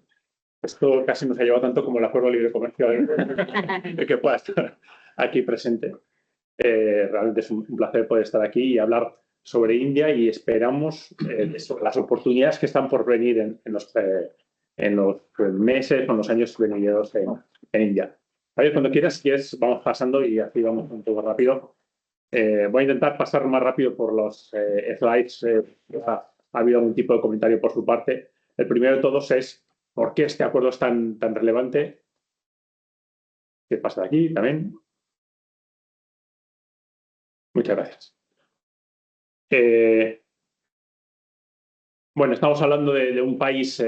Esto casi nos ha llevado tanto como el acuerdo de libre comercio de que pueda estar aquí presente. Realmente es un placer poder estar aquí y hablar sobre India y esperamos sobre las oportunidades que están por venir en los meses o en los años venideros en India. Javier, cuando quieras, si quieres, vamos pasando y así vamos un poco rápido. Voy a intentar pasar más rápido por los slides. Ha habido algún tipo de comentario por su parte. El primero de todos es ¿por qué este acuerdo es tan relevante? ¿Qué pasa de aquí también? Muchas gracias. Bueno, estamos hablando de un país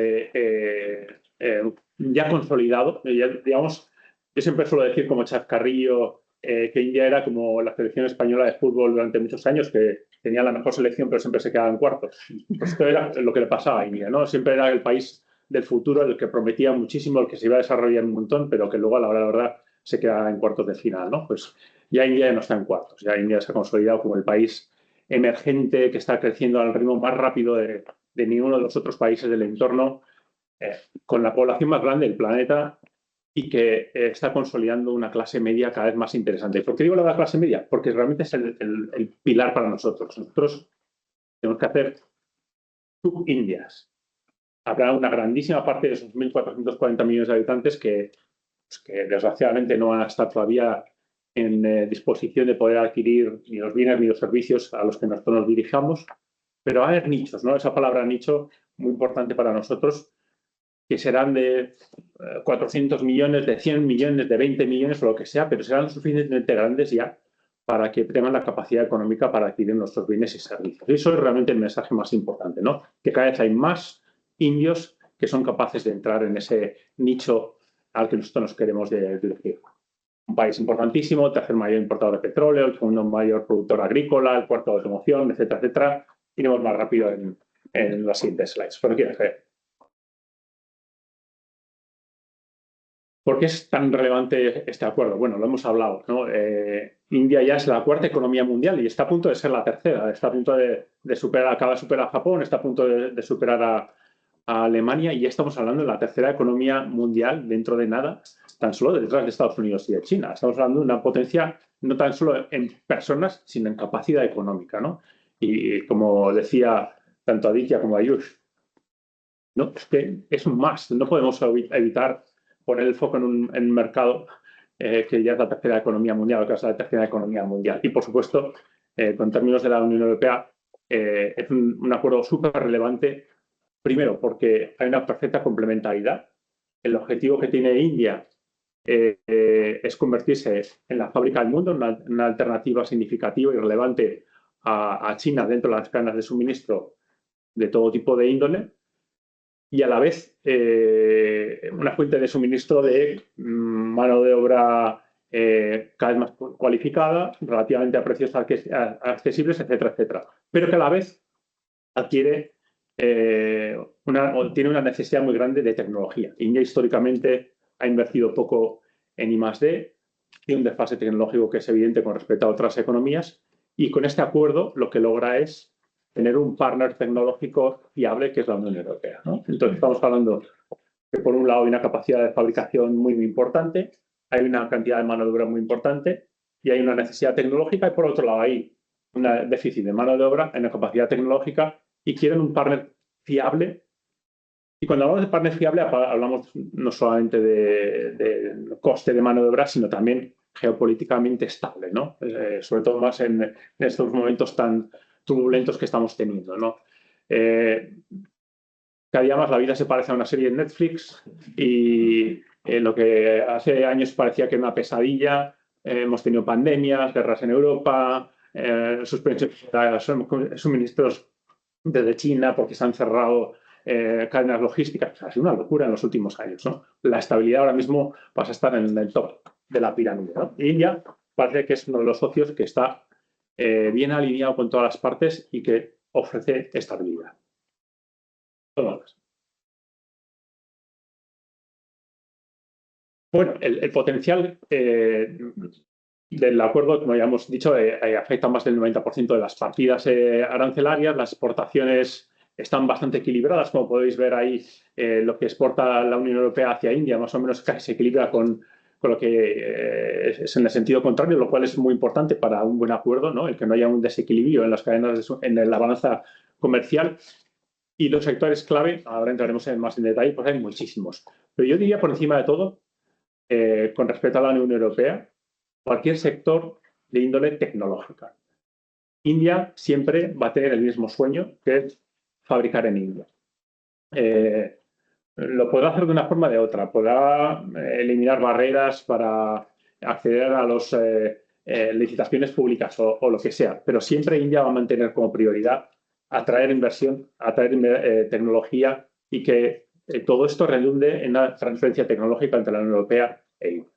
ya consolidado. Digamos, yo siempre suelo decir como chascarrillo que India era como la selección española de fútbol durante muchos años, que tenía la mejor selección pero siempre se quedaba en cuartos. Pues esto era lo que le pasaba a India, ¿no? Siempre era el país del futuro, el que prometía muchísimo, el que se iba a desarrollar un montón, pero que luego a la hora de la verdad se quedaba en cuartos de final, ¿no? Pues ya India no está en cuartos, ya India se ha consolidado como el país emergente que está creciendo al ritmo más rápido de ninguno de los otros países del entorno, con la población más grande del planeta y que está consolidando una clase media cada vez más interesante. ¿Por qué digo la clase media? Porque realmente es el pilar para nosotros. Nosotros tenemos que hacer sub-Indias. Habrá una grandísima parte de esos 1.440 millones de habitantes que desgraciadamente no van a estar todavía en disposición de poder adquirir ni los bienes ni los servicios a los que nosotros nos dirijamos, pero va a haber nichos, ¿no? Esa palabra nicho, muy importante para nosotros, que serán de 400 millones, de 100 millones, de 20 millones o lo que sea, pero serán suficientemente grandes ya para que tengan la capacidad económica para adquirir nuestros bienes y servicios. Y eso es realmente el mensaje más importante, ¿no? Que cada vez hay más indios que son capaces de entrar en ese nicho al que nosotros nos queremos dirigir. Un país importantísimo, el tercer mayor importador de petróleo, el segundo mayor productor agrícola, el cuarto de automoción, etcétera, etcétera. Iremos más rápido en los siguientes slides. ¿Por qué? ¿Por qué es tan relevante este acuerdo? Bueno, lo hemos hablado, ¿no? India ya es la cuarta economía mundial y está a punto de ser la tercera. Está a punto de superar, acaba de superar a Japón, está a punto de superar a Alemania y ya estamos hablando de la tercera economía mundial dentro de nada, tan solo detrás de Estados Unidos y de China. Estamos hablando de una potencia no tan solo en personas, sino en capacidad económica, ¿no? Y como decía tanto Aditya como Ayush, ¿no? Es que es un must. No podemos evitar poner el foco en un mercado que ya es la tercera economía mundial, o que es la tercera economía mundial. Y, por supuesto, con términos de la Unión Europea, es un acuerdo súper relevante, primero, porque hay una perfecta complementariedad. El objetivo que tiene India es convertirse en la fábrica del mundo, una alternativa significativa y relevante a China dentro de las cadenas de suministro de todo tipo de índole, y a la vez una fuente de suministro de mano de obra cada vez más cualificada, relativamente a precios accesibles, etcétera, etcétera. Pero que a la vez adquiere tiene una necesidad muy grande de tecnología. India históricamente ha invertido poco en I+D, tiene un desfase tecnológico que es evidente con respecto a otras economías, y con este acuerdo lo que logra es tener un partner tecnológico fiable, que es la Unión Europea, ¿no? Entonces estamos hablando que por un lado hay una capacidad de fabricación muy, muy importante, hay una cantidad de mano de obra muy importante y hay una necesidad tecnológica, y por otro lado hay un déficit de mano de obra, hay una capacidad tecnológica, y quieren un partner fiable. Y cuando hablamos de partner fiable hablamos no solamente de coste de mano de obra, sino también geopolíticamente estable, ¿no? Sobre todo más en estos momentos tan turbulentos que estamos teniendo, ¿no? Cada día más la vida se parece a una serie de Netflix, y lo que hace años parecía que era una pesadilla, hemos tenido pandemias, guerras en Europa, suspensiones de suministros desde China porque se han cerrado cadenas logísticas. Ha sido una locura en los últimos años, ¿no? La estabilidad ahora mismo pasa a estar en el top de la pirámide, ¿no? Y India parece que es uno de los socios que está bien alineado con todas las partes y que ofrece estabilidad. Bueno, el potencial del acuerdo, como ya hemos dicho, afecta a más del 90% de las partidas arancelarias. Las exportaciones están bastante equilibradas, como podéis ver ahí. Lo que exporta la Unión Europea hacia India más o menos casi se equilibra con lo que es en el sentido contrario, lo cual es muy importante para un buen acuerdo, ¿no? El que no haya un desequilibrio en las cadenas, en la balanza comercial. Y los sectores clave, ahora entraremos más en detalle, pues hay muchísimos. Pero yo diría, por encima de todo, con respecto a la Unión Europea, cualquier sector de índole tecnológica. India siempre va a tener el mismo sueño, que es fabricar en India. Lo podrá hacer de una forma o de otra. Podrá eliminar barreras para acceder a las licitaciones públicas o lo que sea, pero siempre India va a mantener como prioridad atraer inversión, atraer tecnología, y que todo esto redunde en una transferencia tecnológica entre la Unión Europea e India.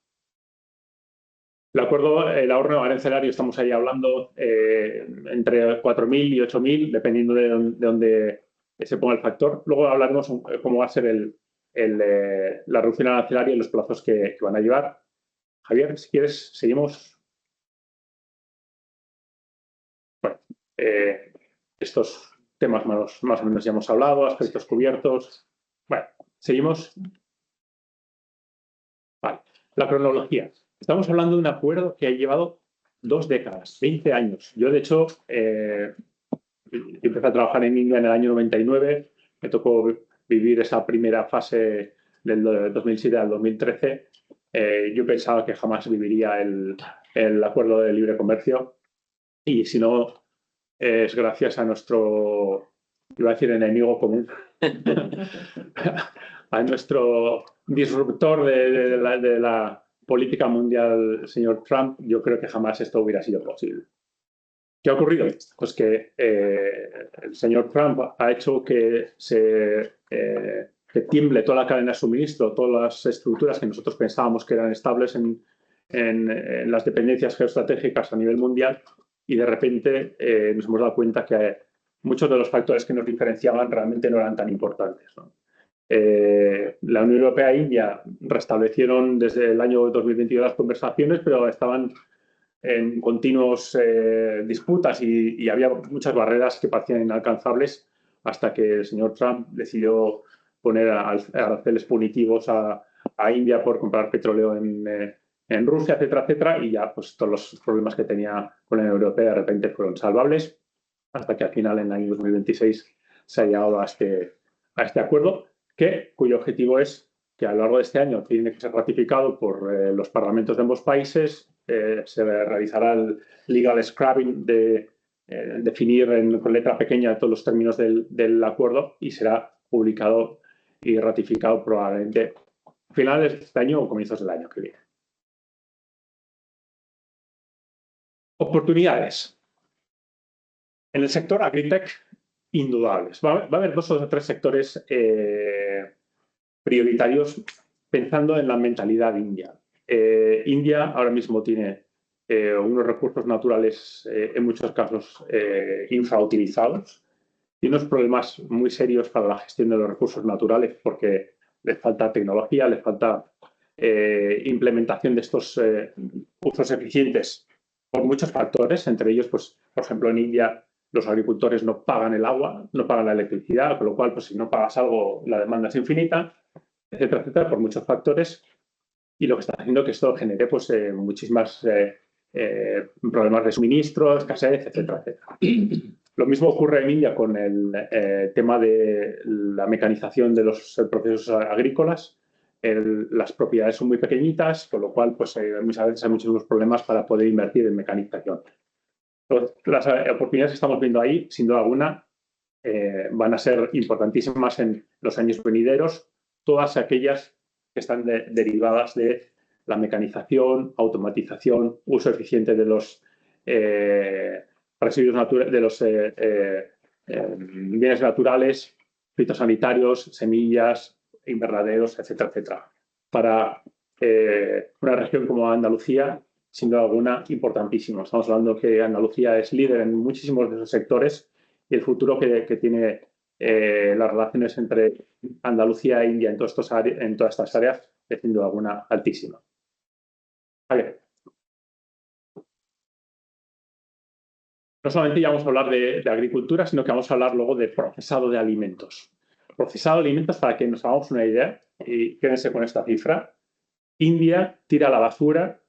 El ahorro arancelario, estamos ahí hablando entre 4.000 y 8.000, dependiendo de dónde se ponga el factor. Luego hablaremos cómo va a ser la reducción arancelaria y los plazos que van a llevar. Javier, si quieres, seguimos. Bueno, estos temas más o menos ya hemos hablado, aspectos cubiertos. Bueno, seguimos. Vale, la cronología. Estamos hablando de un acuerdo que ha llevado 2 décadas, 20 años. Yo, de hecho, empecé a trabajar en India en el año 99. Me tocó vivir esa primera fase del 2007 al 2013. Yo pensaba que jamás viviría el acuerdo de libre comercio. Y si no, es gracias a nuestro, iba a decir, enemigo común, a nuestro disruptor de la política mundial, el señor Trump. Yo creo que jamás esto hubiera sido posible. ¿Qué ha ocurrido? Pues que el señor Trump ha hecho que que tiemble toda la cadena de suministro, todas las estructuras que nosotros pensábamos que eran estables en las dependencias geoestratégicas a nivel mundial, y de repente nos hemos dado cuenta que muchos de los factores que nos diferenciaban realmente no eran tan importantes, ¿no? La Unión Europea e India restablecieron desde el año 2022 las conversaciones, pero estaban en continuos disputas y había muchas barreras que parecían inalcanzables, hasta que el señor Trump decidió poner aranceles punitivos a India por comprar petróleo en Rusia, etcétera, etcétera, y ya pues todos los problemas que tenía con la Unión Europea de repente fueron salvables, hasta que al final, en el año 2026, se ha llegado a este acuerdo, cuyo objetivo es que a lo largo de este año tiene que ser ratificado por los parlamentos de ambos países. Se realizará el legal scrubbing de definir con letra pequeña todos los términos del acuerdo y será publicado y ratificado probablemente a finales de este año o comienzos del año que viene. Oportunidades. En el sector agritech, indudables. Va a haber 2 o 3 sectores prioritarios pensando en la mentalidad india. India ahora mismo tiene unos recursos naturales en muchos casos infrautilizados y unos problemas muy serios para la gestión de los recursos naturales porque les falta tecnología, les falta implementación de estos usos eficientes por muchos factores, entre ellos, pues, por ejemplo, en India los agricultores no pagan el agua, no pagan la electricidad, con lo cual, pues, si no pagas algo, la demanda es infinita, etcétera, etcétera, por muchos factores, y lo que está haciendo que esto genere, pues, muchísimas problemas de suministro, escasez, etcétera, etcétera. Lo mismo ocurre en India con el tema de la mecanización de los procesos agrícolas. Las propiedades son muy pequeñitas, con lo cual, pues, muchas veces hay muchísimos problemas para poder invertir en mecanización. Entonces, las oportunidades que estamos viendo ahí, sin duda alguna, van a ser importantísimas en los años venideros, todas aquellas que están derivadas de la mecanización, automatización, uso eficiente de los residuos naturales, de los bienes naturales, fitosanitarios, semillas, invernaderos, etcétera, etcétera. Para una región como Andalucía, sin duda alguna, importantísimo. Estamos hablando que Andalucía es líder en muchísimos de esos sectores y el futuro que tiene las relaciones entre Andalucía e India en todas estas áreas es sin duda alguna altísima. A ver. No solamente ya vamos a hablar de agricultura, sino que vamos a hablar luego de procesado de alimentos. Procesado de alimentos, para que nos hagamos una idea, y quédense con esta cifra, India tira a la basura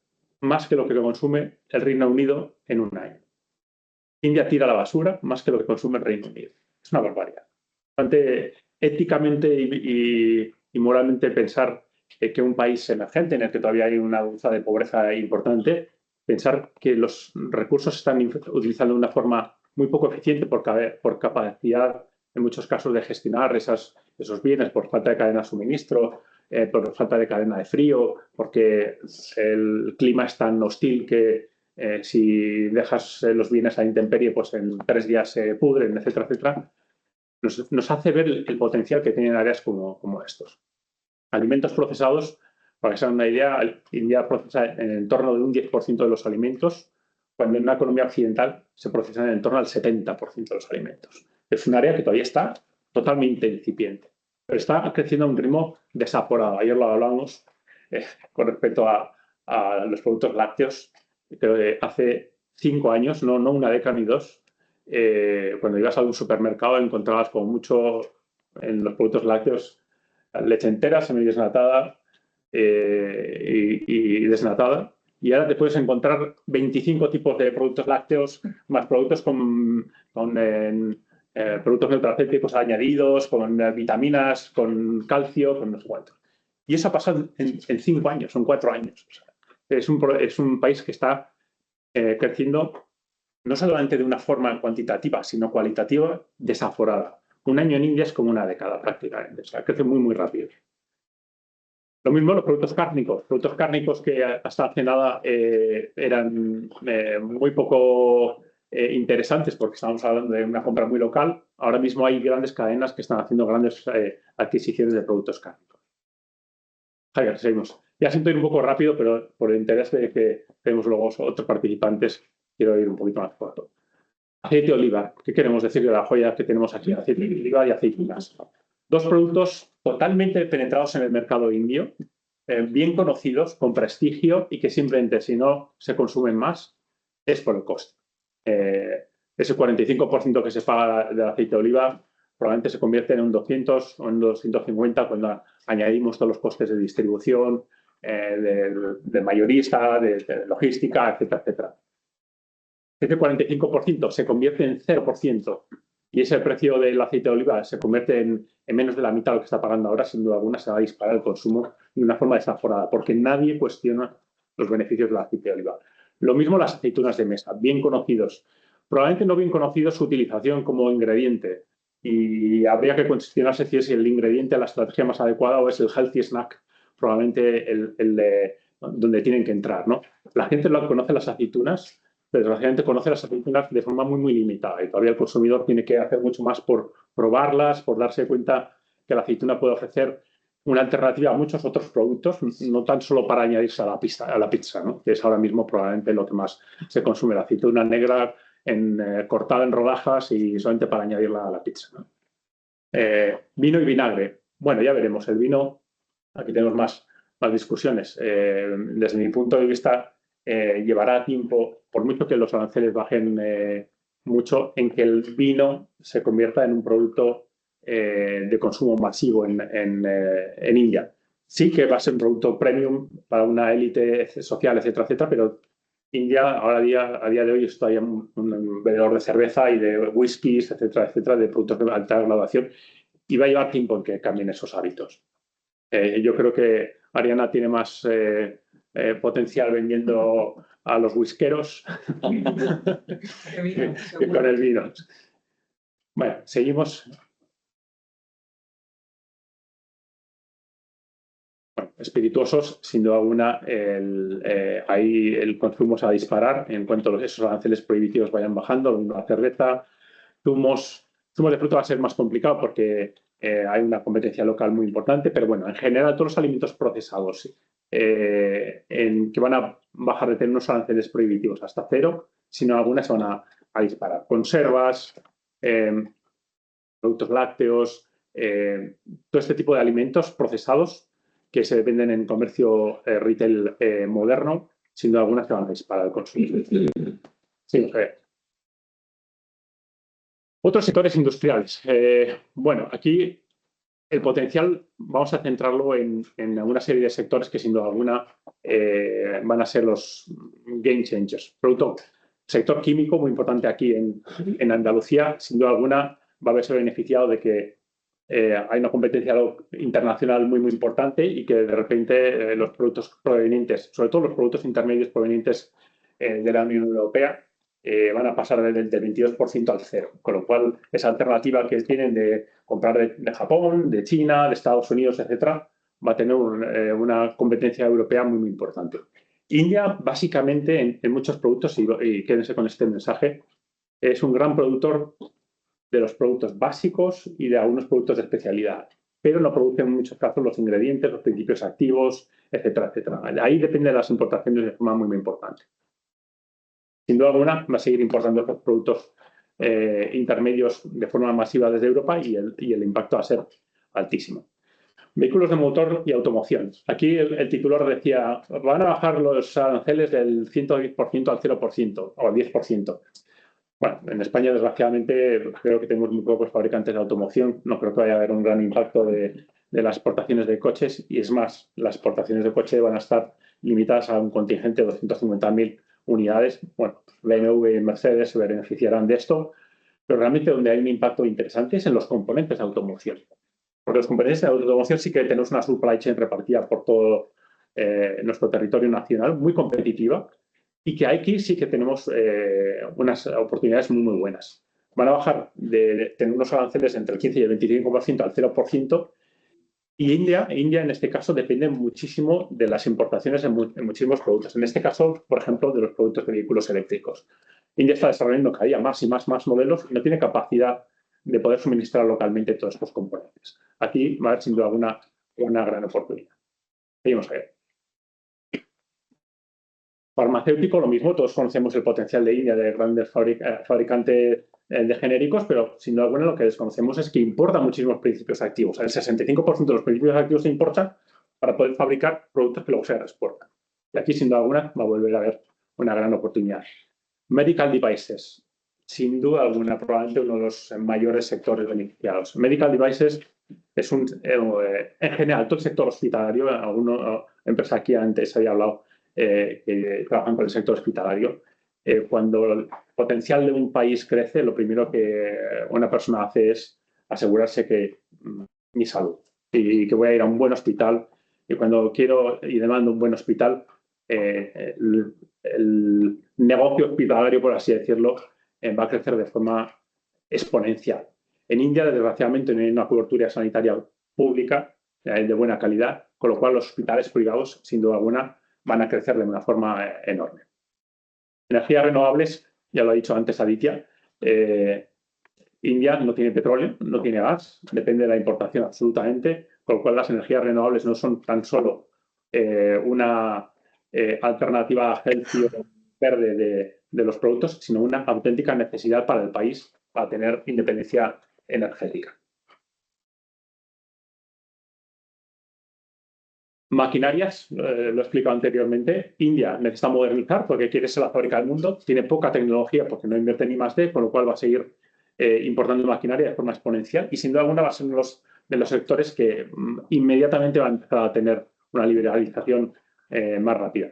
más que lo que consume el Reino Unido en un año. India tira a la basura más que lo que consume el Reino Unido. Es una barbaridad. Bastante éticamente y moralmente pensar que un país emergente en el que todavía hay una onza de pobreza importante, pensar que los recursos se están utilizando de una forma muy poco eficiente por capacidad, en muchos casos, de gestionar esos bienes por falta de cadena de suministro, por falta de cadena de frío, porque el clima es tan hostil que si dejas los bienes a intemperie, pues en 3 días se pudren, etcétera, etcétera. Nos hace ver el potencial que tienen áreas como estos. Alimentos procesados, para que se hagan una idea, India procesa en el torno de un 10% de los alimentos, cuando en una economía occidental se procesan en torno al 70% de los alimentos. Es un área que todavía está totalmente incipiente, pero está creciendo a un ritmo desaforado. Ayer lo hablábamos con respecto a los productos lácteos, que hace 5 años, no una década ni 2, cuando ibas a un supermercado encontrabas como mucho en los productos lácteos leche entera, semidesnatada y desnatada. Y ahora te puedes encontrar 25 tipos de productos lácteos, más productos con productos nutracéuticos añadidos, con vitaminas, con calcio, con no sé cuánto. Y eso ha pasado en 5 años, son 4 años. O sea, es un país que está creciendo no solamente de una forma cuantitativa, sino cualitativa, desaforada. Un año en India es como una década prácticamente, o sea, crece muy, muy rápido. Lo mismo los productos cárnicos que hasta hace nada eran muy poco interesantes porque estábamos hablando de una compra muy local. Ahora mismo hay grandes cadenas que están haciendo grandes adquisiciones de productos cárnicos. Javier, seguimos. Ya siento ir un poco rápido, pero por el interés de que tenemos luego otros participantes, quiero ir un poquito más corto. Aceite de oliva. ¿Qué queremos decir de la joya que tenemos aquí? Aceite de oliva y aceitunas. 2 productos totalmente penetrados en el mercado indio, bien conocidos, con prestigio y que simplemente si no se consumen más es por el coste. Ese 45% que se paga del aceite de oliva probablemente se convierte en un 200 o en 250 cuando añadimos todos los costes de distribución, de mayorista, de logística, etcétera, etcétera. Ese 45% se convierte en 0% y ese precio del aceite de oliva se convierte en menos de la mitad de lo que está pagando ahora, sin duda alguna se va a disparar el consumo de una forma desaforada, porque nadie cuestiona los beneficios del aceite de oliva. Lo mismo las aceitunas de mesa, bien conocidos. Probablemente no bien conocidos su utilización como ingrediente, y habría que cuestionarse si es el ingrediente, la estrategia más adecuada o es el healthy snack, probablemente donde tienen que entrar, ¿no? La gente no conoce las aceitunas, pero desgraciadamente conoce las aceitunas de forma muy, muy limitada y todavía el consumidor tiene que hacer mucho más por probarlas, por darse cuenta que la aceituna puede ofrecer una alternativa a muchos otros productos, no tan solo para añadirse a la pizza, ¿no? Que es ahora mismo probablemente lo que más se consume, la aceituna negra cortada en rodajas y solamente para añadirla a la pizza, ¿no? Vino y vinagre. Bueno, ya veremos. El vino, aquí tenemos más discusiones. Desde mi punto de vista, llevará tiempo, por mucho que los aranceles bajen mucho, en que el vino se convierta en un producto de consumo masivo en India. Sí que va a ser un producto premium para una élite social, etcétera, etcétera, pero India ahora a día de hoy es todavía un bebedor de cerveza y de whiskies, etcétera, etcétera, de productos de alta graduación, y va a llevar tiempo en que cambien esos hábitos. Yo creo que Ariana tiene más potencial vendiendo a los whiskeros que con el vino. Bueno, seguimos. Bueno, espirituosos, sin duda alguna, ahí el consumo se va a disparar en cuanto esos aranceles prohibitivos vayan bajando. La cerveza, zumos de fruta va a ser más complicado porque hay una competencia local muy importante, pero bueno, en general todos los alimentos procesados que van a bajar de tener unos aranceles prohibitivos hasta cero, sino algunas se van a disparar. Conservas, productos lácteos, todo este tipo de alimentos procesados que se venden en comercio retail moderno, sin duda alguna se van a disparar el consumo. Sí, otros sectores industriales. Bueno, aquí el potencial vamos a centrarlo en una serie de sectores que sin duda alguna van a ser los game changers. Sector químico, muy importante aquí en Andalucía, sin duda alguna va a verse beneficiado de que hay una competencia internacional muy, muy importante y que de repente los productos provenientes, sobre todo los productos intermedios provenientes de la Unión Europea, van a pasar del 22% al 0%, con lo cual esa alternativa que tienen de comprar de Japón, de China, de Estados Unidos, etcétera, va a tener una competencia europea muy, muy importante. India, básicamente, en muchos productos, y quédense con este mensaje, es un gran productor de los productos básicos y de algunos productos de especialidad, pero no produce en muchos casos los ingredientes, los principios activos, etcétera, etcétera. Ahí depende de las importaciones de forma muy, muy importante. Sin duda alguna, va a seguir importando estos productos intermedios de forma masiva desde Europa y el impacto va a ser altísimo. Vehículos de motor y automoción. Aquí el titular decía, van a bajar los aranceles del 110% al 0% o al 10%. Bueno, en España, desgraciadamente, creo que tenemos muy pocos fabricantes de automoción. No creo que vaya a haber un gran impacto de las exportaciones de coches. Y es más, las exportaciones de coches van a estar limitadas a un contingente de 250.000 unidades. Bueno, BMW y Mercedes se beneficiarán de esto. Pero realmente donde hay un impacto interesante es en los componentes de automoción. Porque los componentes de automoción sí que tenemos una supply chain repartida por todo nuestro territorio nacional, muy competitiva. Y que aquí sí que tenemos unas oportunidades muy, muy buenas. Van a bajar de tener unos aranceles entre el 15 y el 25% al 0%. Y India en este caso depende muchísimo de las importaciones en muchísimos productos. En este caso, por ejemplo, de los productos de vehículos eléctricos. India está desarrollando cada día más y más modelos y no tiene capacidad de poder suministrar localmente todos estos componentes. Aquí va a haber sin duda una gran oportunidad. Seguimos a ver. Farmacéutico, lo mismo, todos conocemos el potencial de India de grandes fabricantes de genéricos, pero sin duda alguna lo que desconocemos es que importa muchísimos principios activos. El 65% de los principios activos se importan para poder fabricar productos que luego se exportan. Y aquí, sin duda alguna, va a volver a haber una gran oportunidad. Medical devices, sin duda alguna, probablemente uno de los mayores sectores beneficiados. Medical devices es en general, todo el sector hospitalario, alguna empresa aquí antes había hablado que trabajan con el sector hospitalario, cuando el potencial de un país crece, lo primero que una persona hace es asegurarse que mi salud y que voy a ir a un buen hospital. Y cuando quiero y demando un buen hospital, el negocio hospitalario, por así decirlo, va a crecer de forma exponencial. En India, desgraciadamente, no hay una cobertura sanitaria pública de buena calidad, con lo cual los hospitales privados, sin duda alguna, van a crecer de una forma enorme. Energías renovables, ya lo ha dicho antes Aditya, India no tiene petróleo, no tiene gas, depende de la importación absolutamente, con lo cual las energías renovables no son tan solo una alternativa healthy o verde de los productos, sino una auténtica necesidad para el país para tener independencia energética. Maquinarias, lo he explicado anteriormente. India necesita modernizar porque quiere ser la fábrica del mundo. Tiene poca tecnología porque no invierte ni más de, con lo cual va a seguir importando maquinaria de forma exponencial. Y sin duda alguna va a ser uno de los sectores que inmediatamente va a empezar a tener una liberalización más rápida.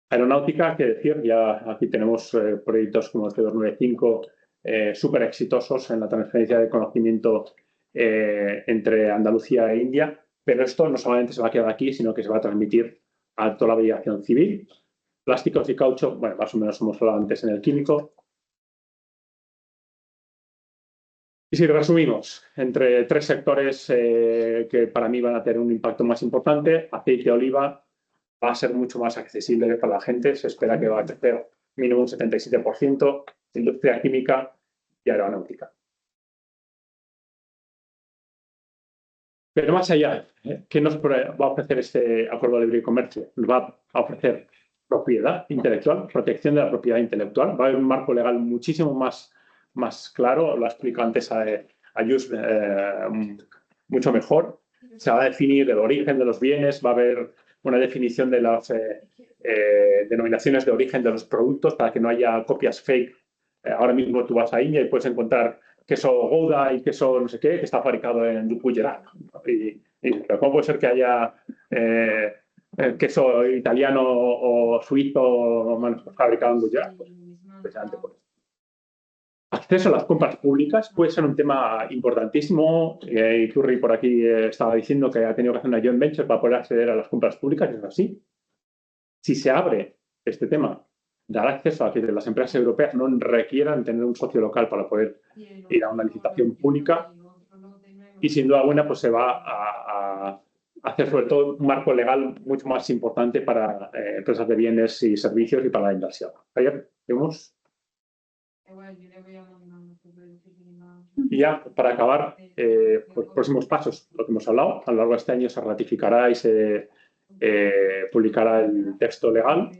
Aeronáutica, que decir, ya aquí tenemos proyectos como este 295 súper exitosos en la transferencia de conocimiento entre Andalucía e India. Pero esto no solamente se va a quedar aquí, sino que se va a transmitir a toda la aviación civil. Plásticos y caucho, bueno, más o menos hemos hablado antes en el químico. Y si resumimos, entre tres sectores que para mí van a tener un impacto más importante, aceite de oliva va a ser mucho más accesible para la gente. Se espera que va a crecer mínimo un 77%, industria química y aeronáutica. Pero más allá, ¿qué nos va a ofrecer este acuerdo de libre comercio? Nos va a ofrecer propiedad intelectual, protección de la propiedad intelectual. Va a haber un marco legal muchísimo más claro, lo ha explicado antes Ayus mucho mejor. Se va a definir el origen de los bienes, va a haber una definición de las denominaciones de origen de los productos para que no haya copias fake. Ahora mismo tú vas a India y puedes encontrar queso Gouda y queso no sé qué, que está fabricado en Gujarat. Pero ¿cómo puede ser que haya queso italiano o suizo fabricado en Gujarat? Pues, precisamente por eso. Acceso a las compras públicas puede ser un tema importantísimo. Turri por aquí estaba diciendo que ha tenido que hacer una joint venture para poder acceder a las compras públicas. Es así. Si se abre este tema, dará acceso a que las empresas europeas no requieran tener un socio local para poder ir a una licitación pública y sin duda alguna pues se va a hacer sobre todo un marco legal mucho más importante para empresas de bienes y servicios y para la inversión. Ayer vimos. Y ya para acabar, pues, próximos pasos, lo que hemos hablado, a lo largo de este año se ratificará y se publicará el texto legal.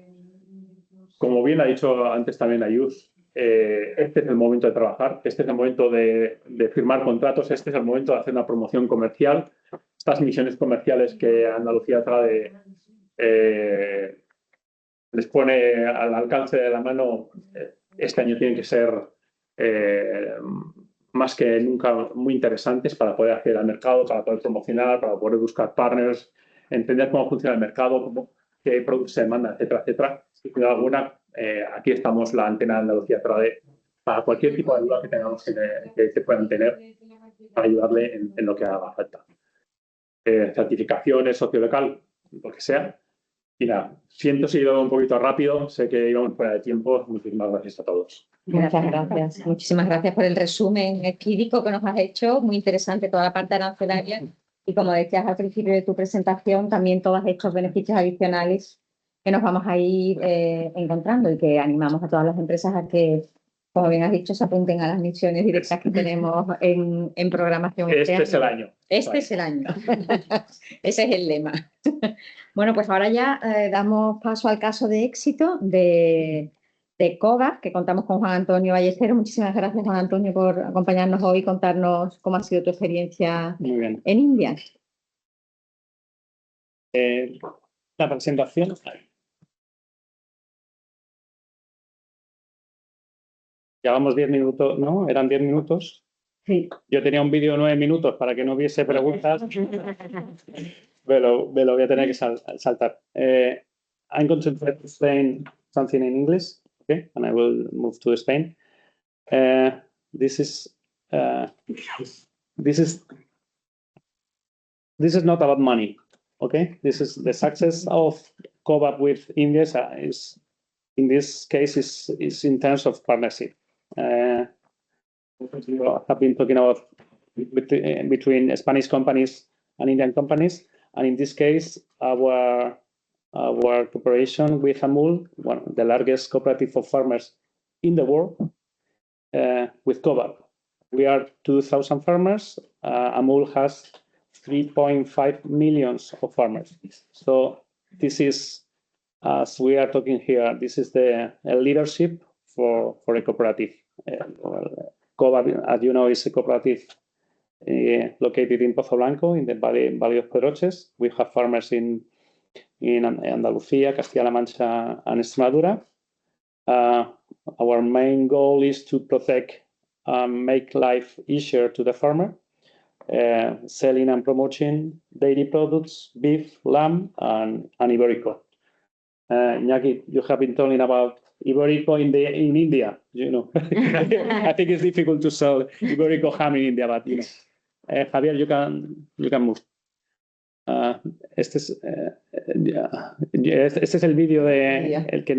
Como bien ha dicho antes también Ayus, este es el momento de trabajar, este es el momento de firmar contratos, este es el momento de hacer una promoción comercial. Estas misiones comerciales que Andalucía TRADE les pone al alcance de la mano, este año tienen que ser más que nunca muy interesantes para poder acceder al mercado, para poder promocionar, para poder buscar partners, entender cómo funciona el mercado, qué productos se demandan, etcétera, etcétera. Y sin duda alguna, aquí estamos la antena de Andalucía TRADE para cualquier tipo de duda que tengamos que puedan tener para ayudarle en lo que haga falta. Certificaciones, socio local, lo que sea. Y nada, siento si he ido un poquito rápido, sé que íbamos fuera de tiempo. Muchísimas gracias a todos. Muchas gracias. Muchísimas gracias por el resumen esquídico que nos has hecho. Muy interesante toda la parte arancelaria. Y como decías al principio de tu presentación, también todos estos beneficios adicionales que nos vamos a ir encontrando y que animamos a todas las empresas a que, como bien has dicho, se apunten a las misiones directas que tenemos en programación. Este es el año. Este es el año. Ese es el lema. Bueno, pues ahora ya damos paso al caso de éxito de COGA, que contamos con Juan Antonio Ballesteros. Muchísimas gracias, Juan Antonio, por acompañarnos hoy y contarnos cómo ha sido tu experiencia en India. La presentación. Llevamos 10 minutos, ¿no? Eran 10 minutos. Sí. Yo tenía un vídeo de 9 minutos para que no hubiese preguntas. me lo voy a tener que saltar. I'm going to explain something in English. Okay, and I will move to Spain. This is not about money. Okay, this is the success of COVAP with India is in this case is in terms of partnership. I've been talking about between Spanish companies and Indian companies, and in this case, our cooperation with Amul, the largest cooperative of farmers in the world, with COVAP. We are 2,000 farmers. Amul has 3.5 million of farmers. So this is, as we are talking here, this is the leadership for a cooperative. COVAP, as you know, is a cooperative located in Pozo Blanco, in the Valley of Pedroches. We have farmers in Andalucía, Castilla-La Mancha, and Extremadura. Our main goal is to protect, make life easier to the farmer, selling and promoting dairy products, beef, lamb, and Iberico. Iñaki, you have been talking about Iberico in India. You know, I think it's difficult to sell Iberico ham in India, but you know, Javier, you can move. Este es el vídeo de el que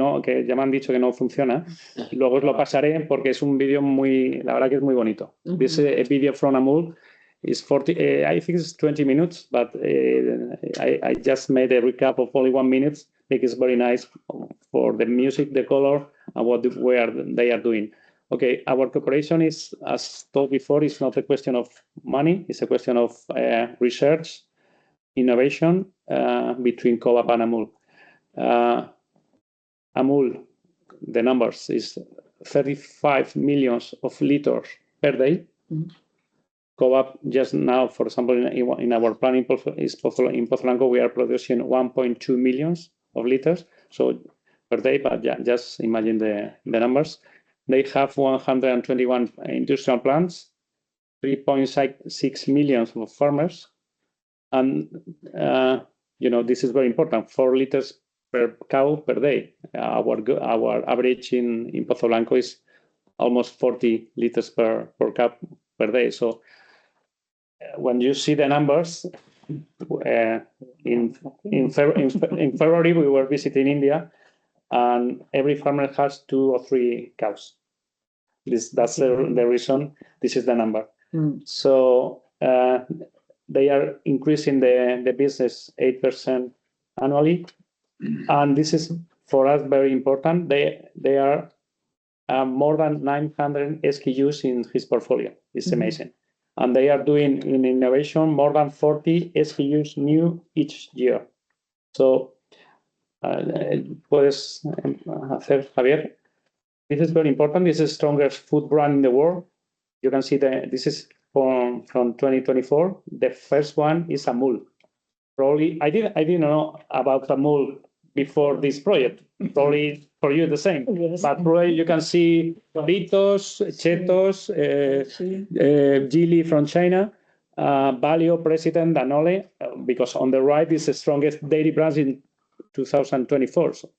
ya me han dicho que no funciona. Luego os lo pasaré porque es un vídeo la verdad que es muy bonito. This video from Amul is 40, I think it's 20 minutes, but I just made a recap of only 1 minute. I think it's very nice for the music, the color, and what they are doing. Okay, our cooperation is, as told before, it's not a question of money. It's a question of research, innovation between COVAP and Amul. Amul, the numbers is 35 million of liters per day. COVAP just now, for example, in our plant in Pozo Blanco, we are producing 1.2 million of liters, so per day. But yeah, just imagine the numbers. They have 121 industrial plants, 3.6 million of farmers. And, you know, this is very important, 4 liters per cow per day. Our average in Pozo Blanco is almost 40 liters per cow per day. So when you see the numbers, in February, we were visiting India, and every farmer has 2 or 3 cows. That's the reason this is the number. So they are increasing the business 8% annually, and this is for us very important. They are more than 900 SKUs in his portfolio. It's amazing, and they are doing in innovation more than 40 SKUs new each year. So, puedes hacer, Javier. This is very important. This is the strongest food brand in the world. You can see this is from 2024. The first one is Amul. Probably I didn't know about Amul before this project. Probably for you the same. Yes. But probably you can see Doritos, Cheetos, Geely from China, Valio, President, Danone, because on the right is the strongest dairy brand in 2024. So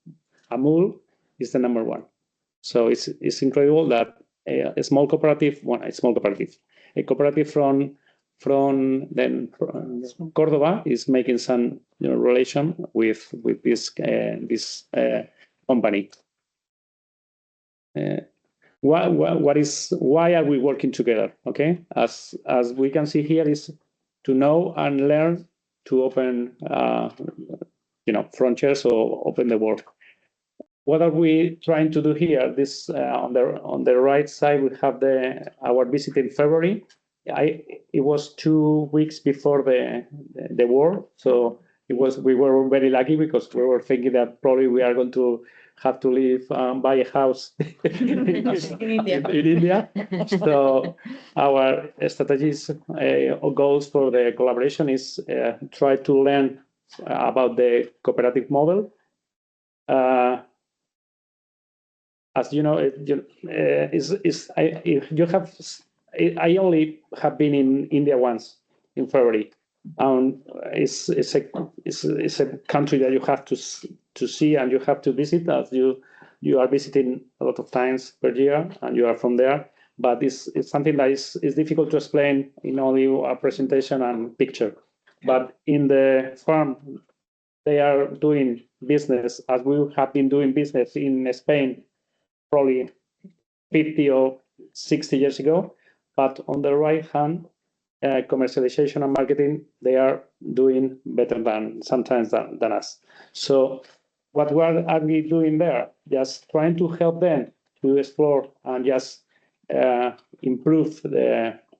Amul is the number 1. So it's incredible that a small cooperative, a cooperative from Córdoba is making some relation with this company. Why are we working together? Okay, as we can see here is to know and learn to open frontiers or open the world. What are we trying to do here? This on the right side we have our visit in February. It was 2 weeks before the war, so we were very lucky because we were thinking that probably we are going to have to leave buy a house in India. So our strategies or goals for the collaboration is try to learn about the cooperative model. As you know, I only have been in India once in February. It's a country that you have to see and you have to visit, as you you are visiting a lot of times per year and you are from there, but it's something that is difficult to explain in only a presentation and picture. But in the farm, they are doing business as we have been doing business in Spain probably 50 or 60 years ago. But on the right hand, commercialization and marketing, they are doing better than sometimes than us. So what are we doing there? Just trying to help them to explore and just improve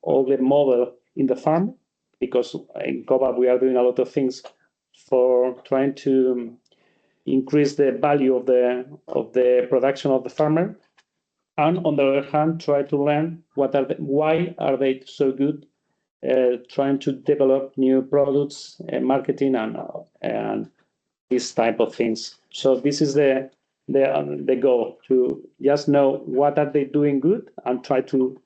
all the model in the farm, because in COBAP we are doing a lot of things for trying to increase the value of the production of the farmer, and on the other hand, try to learn why are they so good, trying to develop new products, marketing, and this type of things. So this is the goal, to just know what are they doing good and try to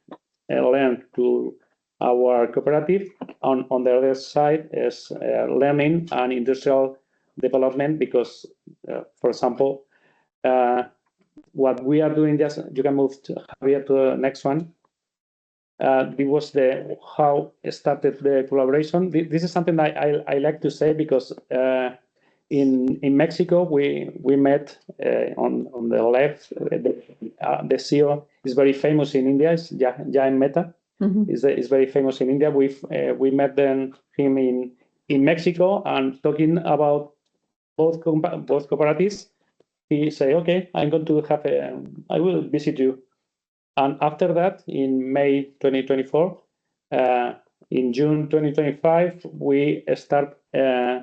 learn to our cooperative. On the other side is learning and industrial development, because, for example, what we are doing, just you can move to Javier to the next one. It was how started the collaboration. This is something that I like to say, because in Mexico we met on the left. The CEO is very famous in India. It's Jain Mehta. Is very famous in India. We met him in Mexico, and talking about both cooperatives. He say, okay, I'm going to I will visit you. And after that, in May 2024, in June 2025, we start the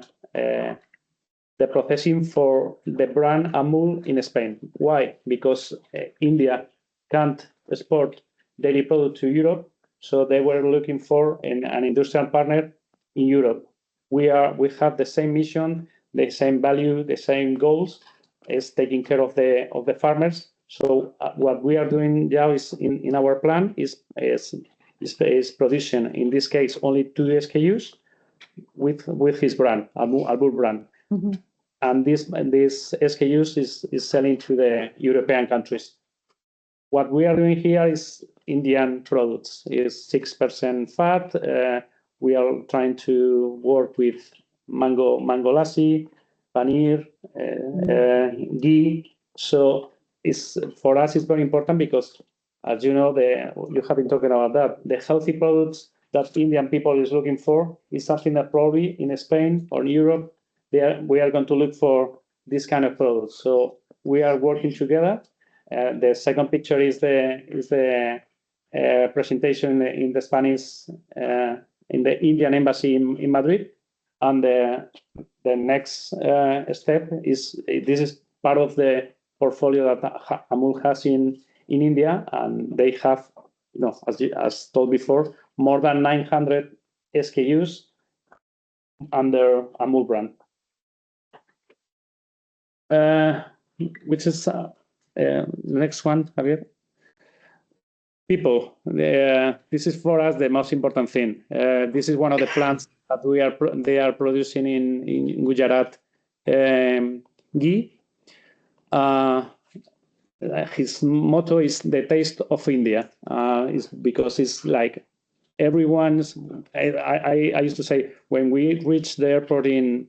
processing for the brand Amul in Spain. Why? Because India can't export dairy product to Europe, so they were looking for an industrial partner in Europe. We have the same mission, the same value, the same goals, is taking care of the farmers. So what we are doing now is in our plan is production. In this case, only 2 SKUs with his brand, Amul brand, and this SKUs is selling to the European countries. What we are doing here is Indian products. Is 6% fat. We are trying to work with mango lassi, paneer, ghee. So for us it's very important, because, as you know, you have been talking about that. The healthy products that Indian people is looking for is something that probably in Spain or in Europe we are going to look for this kind of products. So we are working together. The second picture is the presentation in the Spanish in the Indian embassy in Madrid, and the next step is this is part of the portfolio that Amul has in India, and they have, as told before, more than 900 SKUs under Amul brand. Which is the next one, Javier. People. This is for us the most important thing. This is one of the plants that they are producing in Gujarat, ghee. His motto is the taste of India. Is because it's like everyone's. I used to say, when we reached the airport in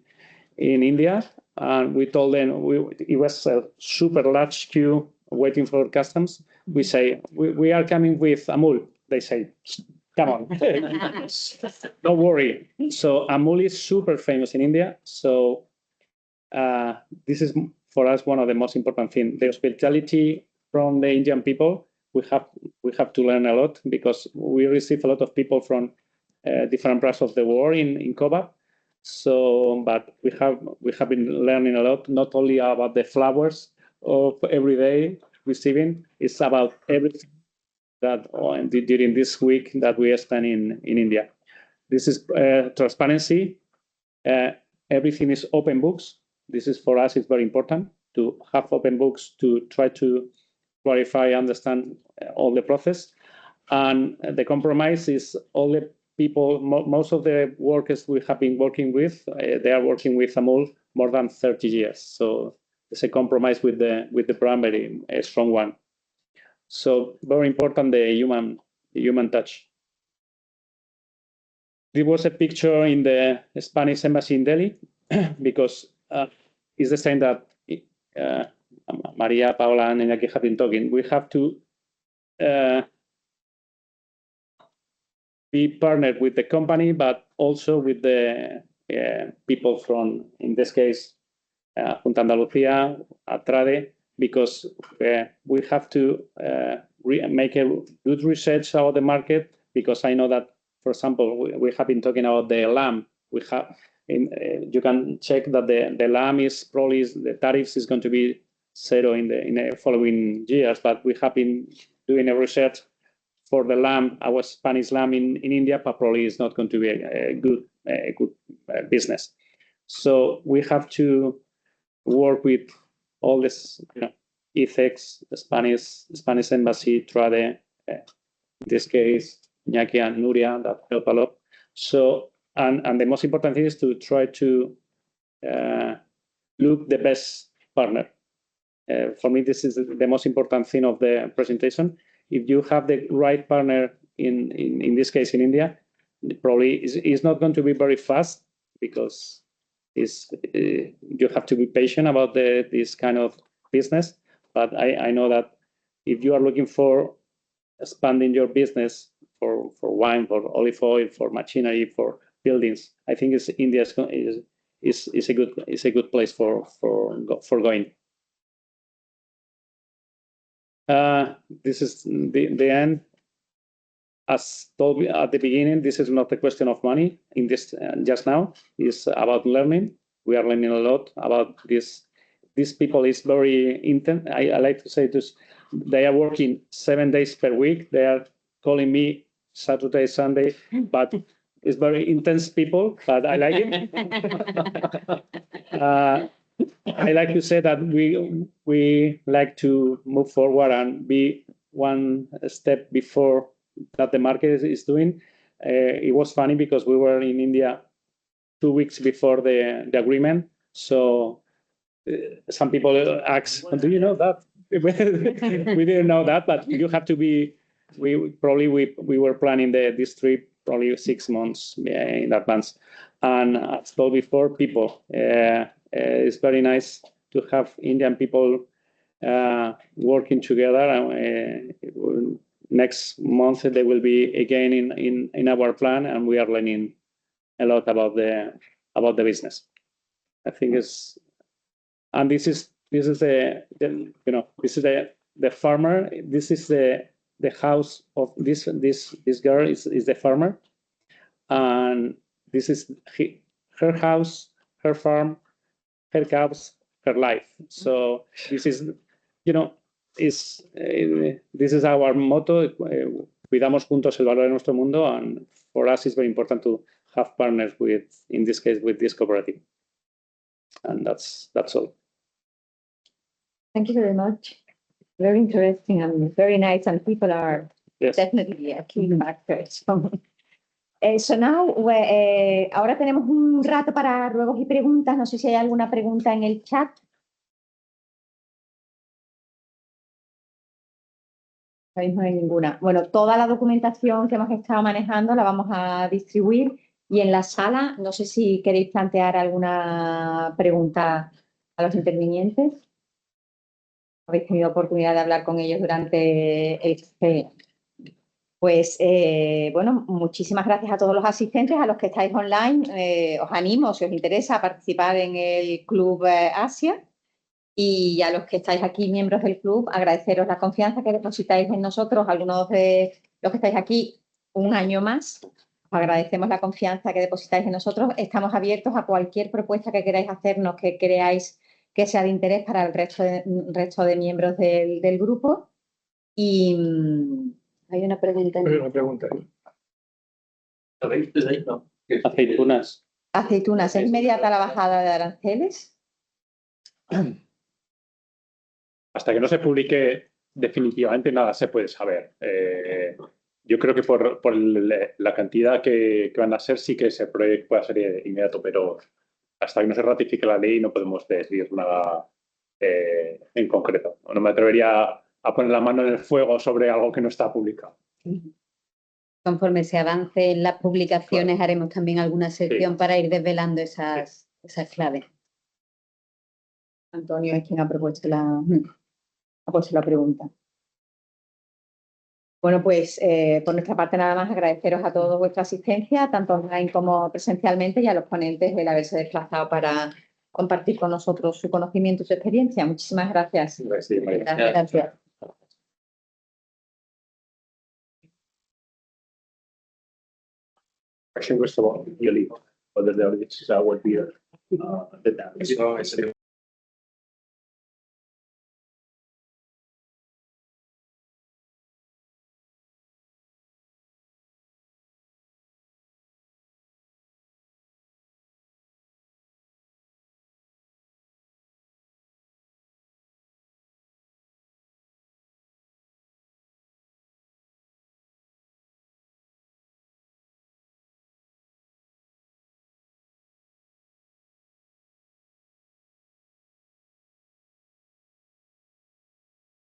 India, and we told them it was a super large queue waiting for customs. We say we are coming with Amul. They say, come on, don't worry. So Amul is super famous in India. So this is for us one of the most important things. The hospitality from the Indian people. We have to learn a lot, because we receive a lot of people from different parts of the world in COBAP. So, but we have been learning a lot, not only about the flowers of every day receiving. It's about everything that during this week that we spent in India. This is transparency. Everything is open books. This is for us. It's very important to have open books to try to clarify, understand all the process. And the compromise is all the people, most of the workers we have been working with, they are working with Amul more than 30 years. So there's a compromise with the primary, a strong one. So very important, the human touch. There was a picture in the Spanish embassy in Delhi because it's the same that Maria, Paula, and Iñaki have been talking. We have to be partnered with the company, but also with the people from, in this case, Junta Andalucía TRADE, because we have to make a good research about the market, because I know that, for example, we have been talking about the lamb. We have, you can check that the lamb is probably, the tariffs is going to be zero in the following years, but we have been doing a research for the lamb, our Spanish lamb in India, but probably is not going to be a good business. So we have to work with all this, ethics, the Spanish embassy, TRADE, in this case, Iñaki and Nuria, that help a lot. So, and the most important thing is to try to look the best partner. For me, this is the most important thing of the presentation. If you have the right partner, in this case in India, probably is not going to be very fast, because you have to be patient about this kind of business. But I know that if you are looking for expanding your business for wine, for olive oil, for machinery, for buildings, I think India is a good place for going. This is the end. As told at the beginning, this is not a question of money. In this just now, it's about learning. We are learning a lot about this. These people is very intense. I like to say this: they are working 7 days per week. They are calling me Saturday, Sunday, but it's very intense people. But I like it. I like to say that we like to move forward and be one step before that the market is doing. It was funny because we were in India 2 weeks before the agreement. So some people ask, do you know that? We didn't know that, but you have to be, we were planning this trip probably 6 months in advance. And as told before, people, it's very nice to have Indian people working together. Next month they will be again in our plan, and we are learning a lot about the business. I think it's, and this is the farmer. This is the house of this girl is the farmer, and this is her house, her farm, her cows, her life. So this is, this is our motto. Cuidamos juntos el valor de nuestro mundo, and for us it's very important to have partners with, in this case, with this cooperative. And that's all. Thank you very much. Very interesting and very nice, and people are definitely a key factor. So now, ahora tenemos un rato para ruegos y preguntas. No sé si hay alguna pregunta en el chat. No hay ninguna. Bueno, toda la documentación que hemos estado manejando la vamos a distribuir, y en la sala, no sé si queréis plantear alguna pregunta a los intervinientes. Habéis tenido oportunidad de hablar con ellos durante el café. Pues, bueno, muchísimas gracias a todos los asistentes, a los que estáis online. Os animo, si os interesa, a participar en el Club Asia. Y a los que estáis aquí, miembros del club, agradeceros la confianza que depositáis en nosotros. Algunos de los que estáis aquí un año más, os agradecemos la confianza que depositáis en nosotros. Estamos abiertos a cualquier propuesta que queráis hacernos, que creáis que sea de interés para el resto de miembros del grupo. Y hay una pregunta. Hay una pregunta. Aceitunas. Aceitunas. ¿Es inmediata la bajada de aranceles? Hasta que no se publique definitivamente nada se puede saber. Yo creo que por la cantidad que van a ser, sí que ese proyecto puede ser inmediato, pero hasta que no se ratifique la ley no podemos decir nada en concreto. No me atrevería a poner la mano en el fuego sobre algo que no está publicado. Conforme se avance en las publicaciones, Claro. haremos también alguna sección para ir desvelando esas claves. Antonio es quien ha puesto la pregunta. Bueno, pues por nuestra parte nada más agradeceros a todos vuestra asistencia, tanto online como presencialmente, y a los ponentes el haberse desplazado para compartir con nosotros su conocimiento y su experiencia. Muchísimas gracias. Sí, María. Gracias. Questo io lì, o delle ordini ci sarà vuol dire.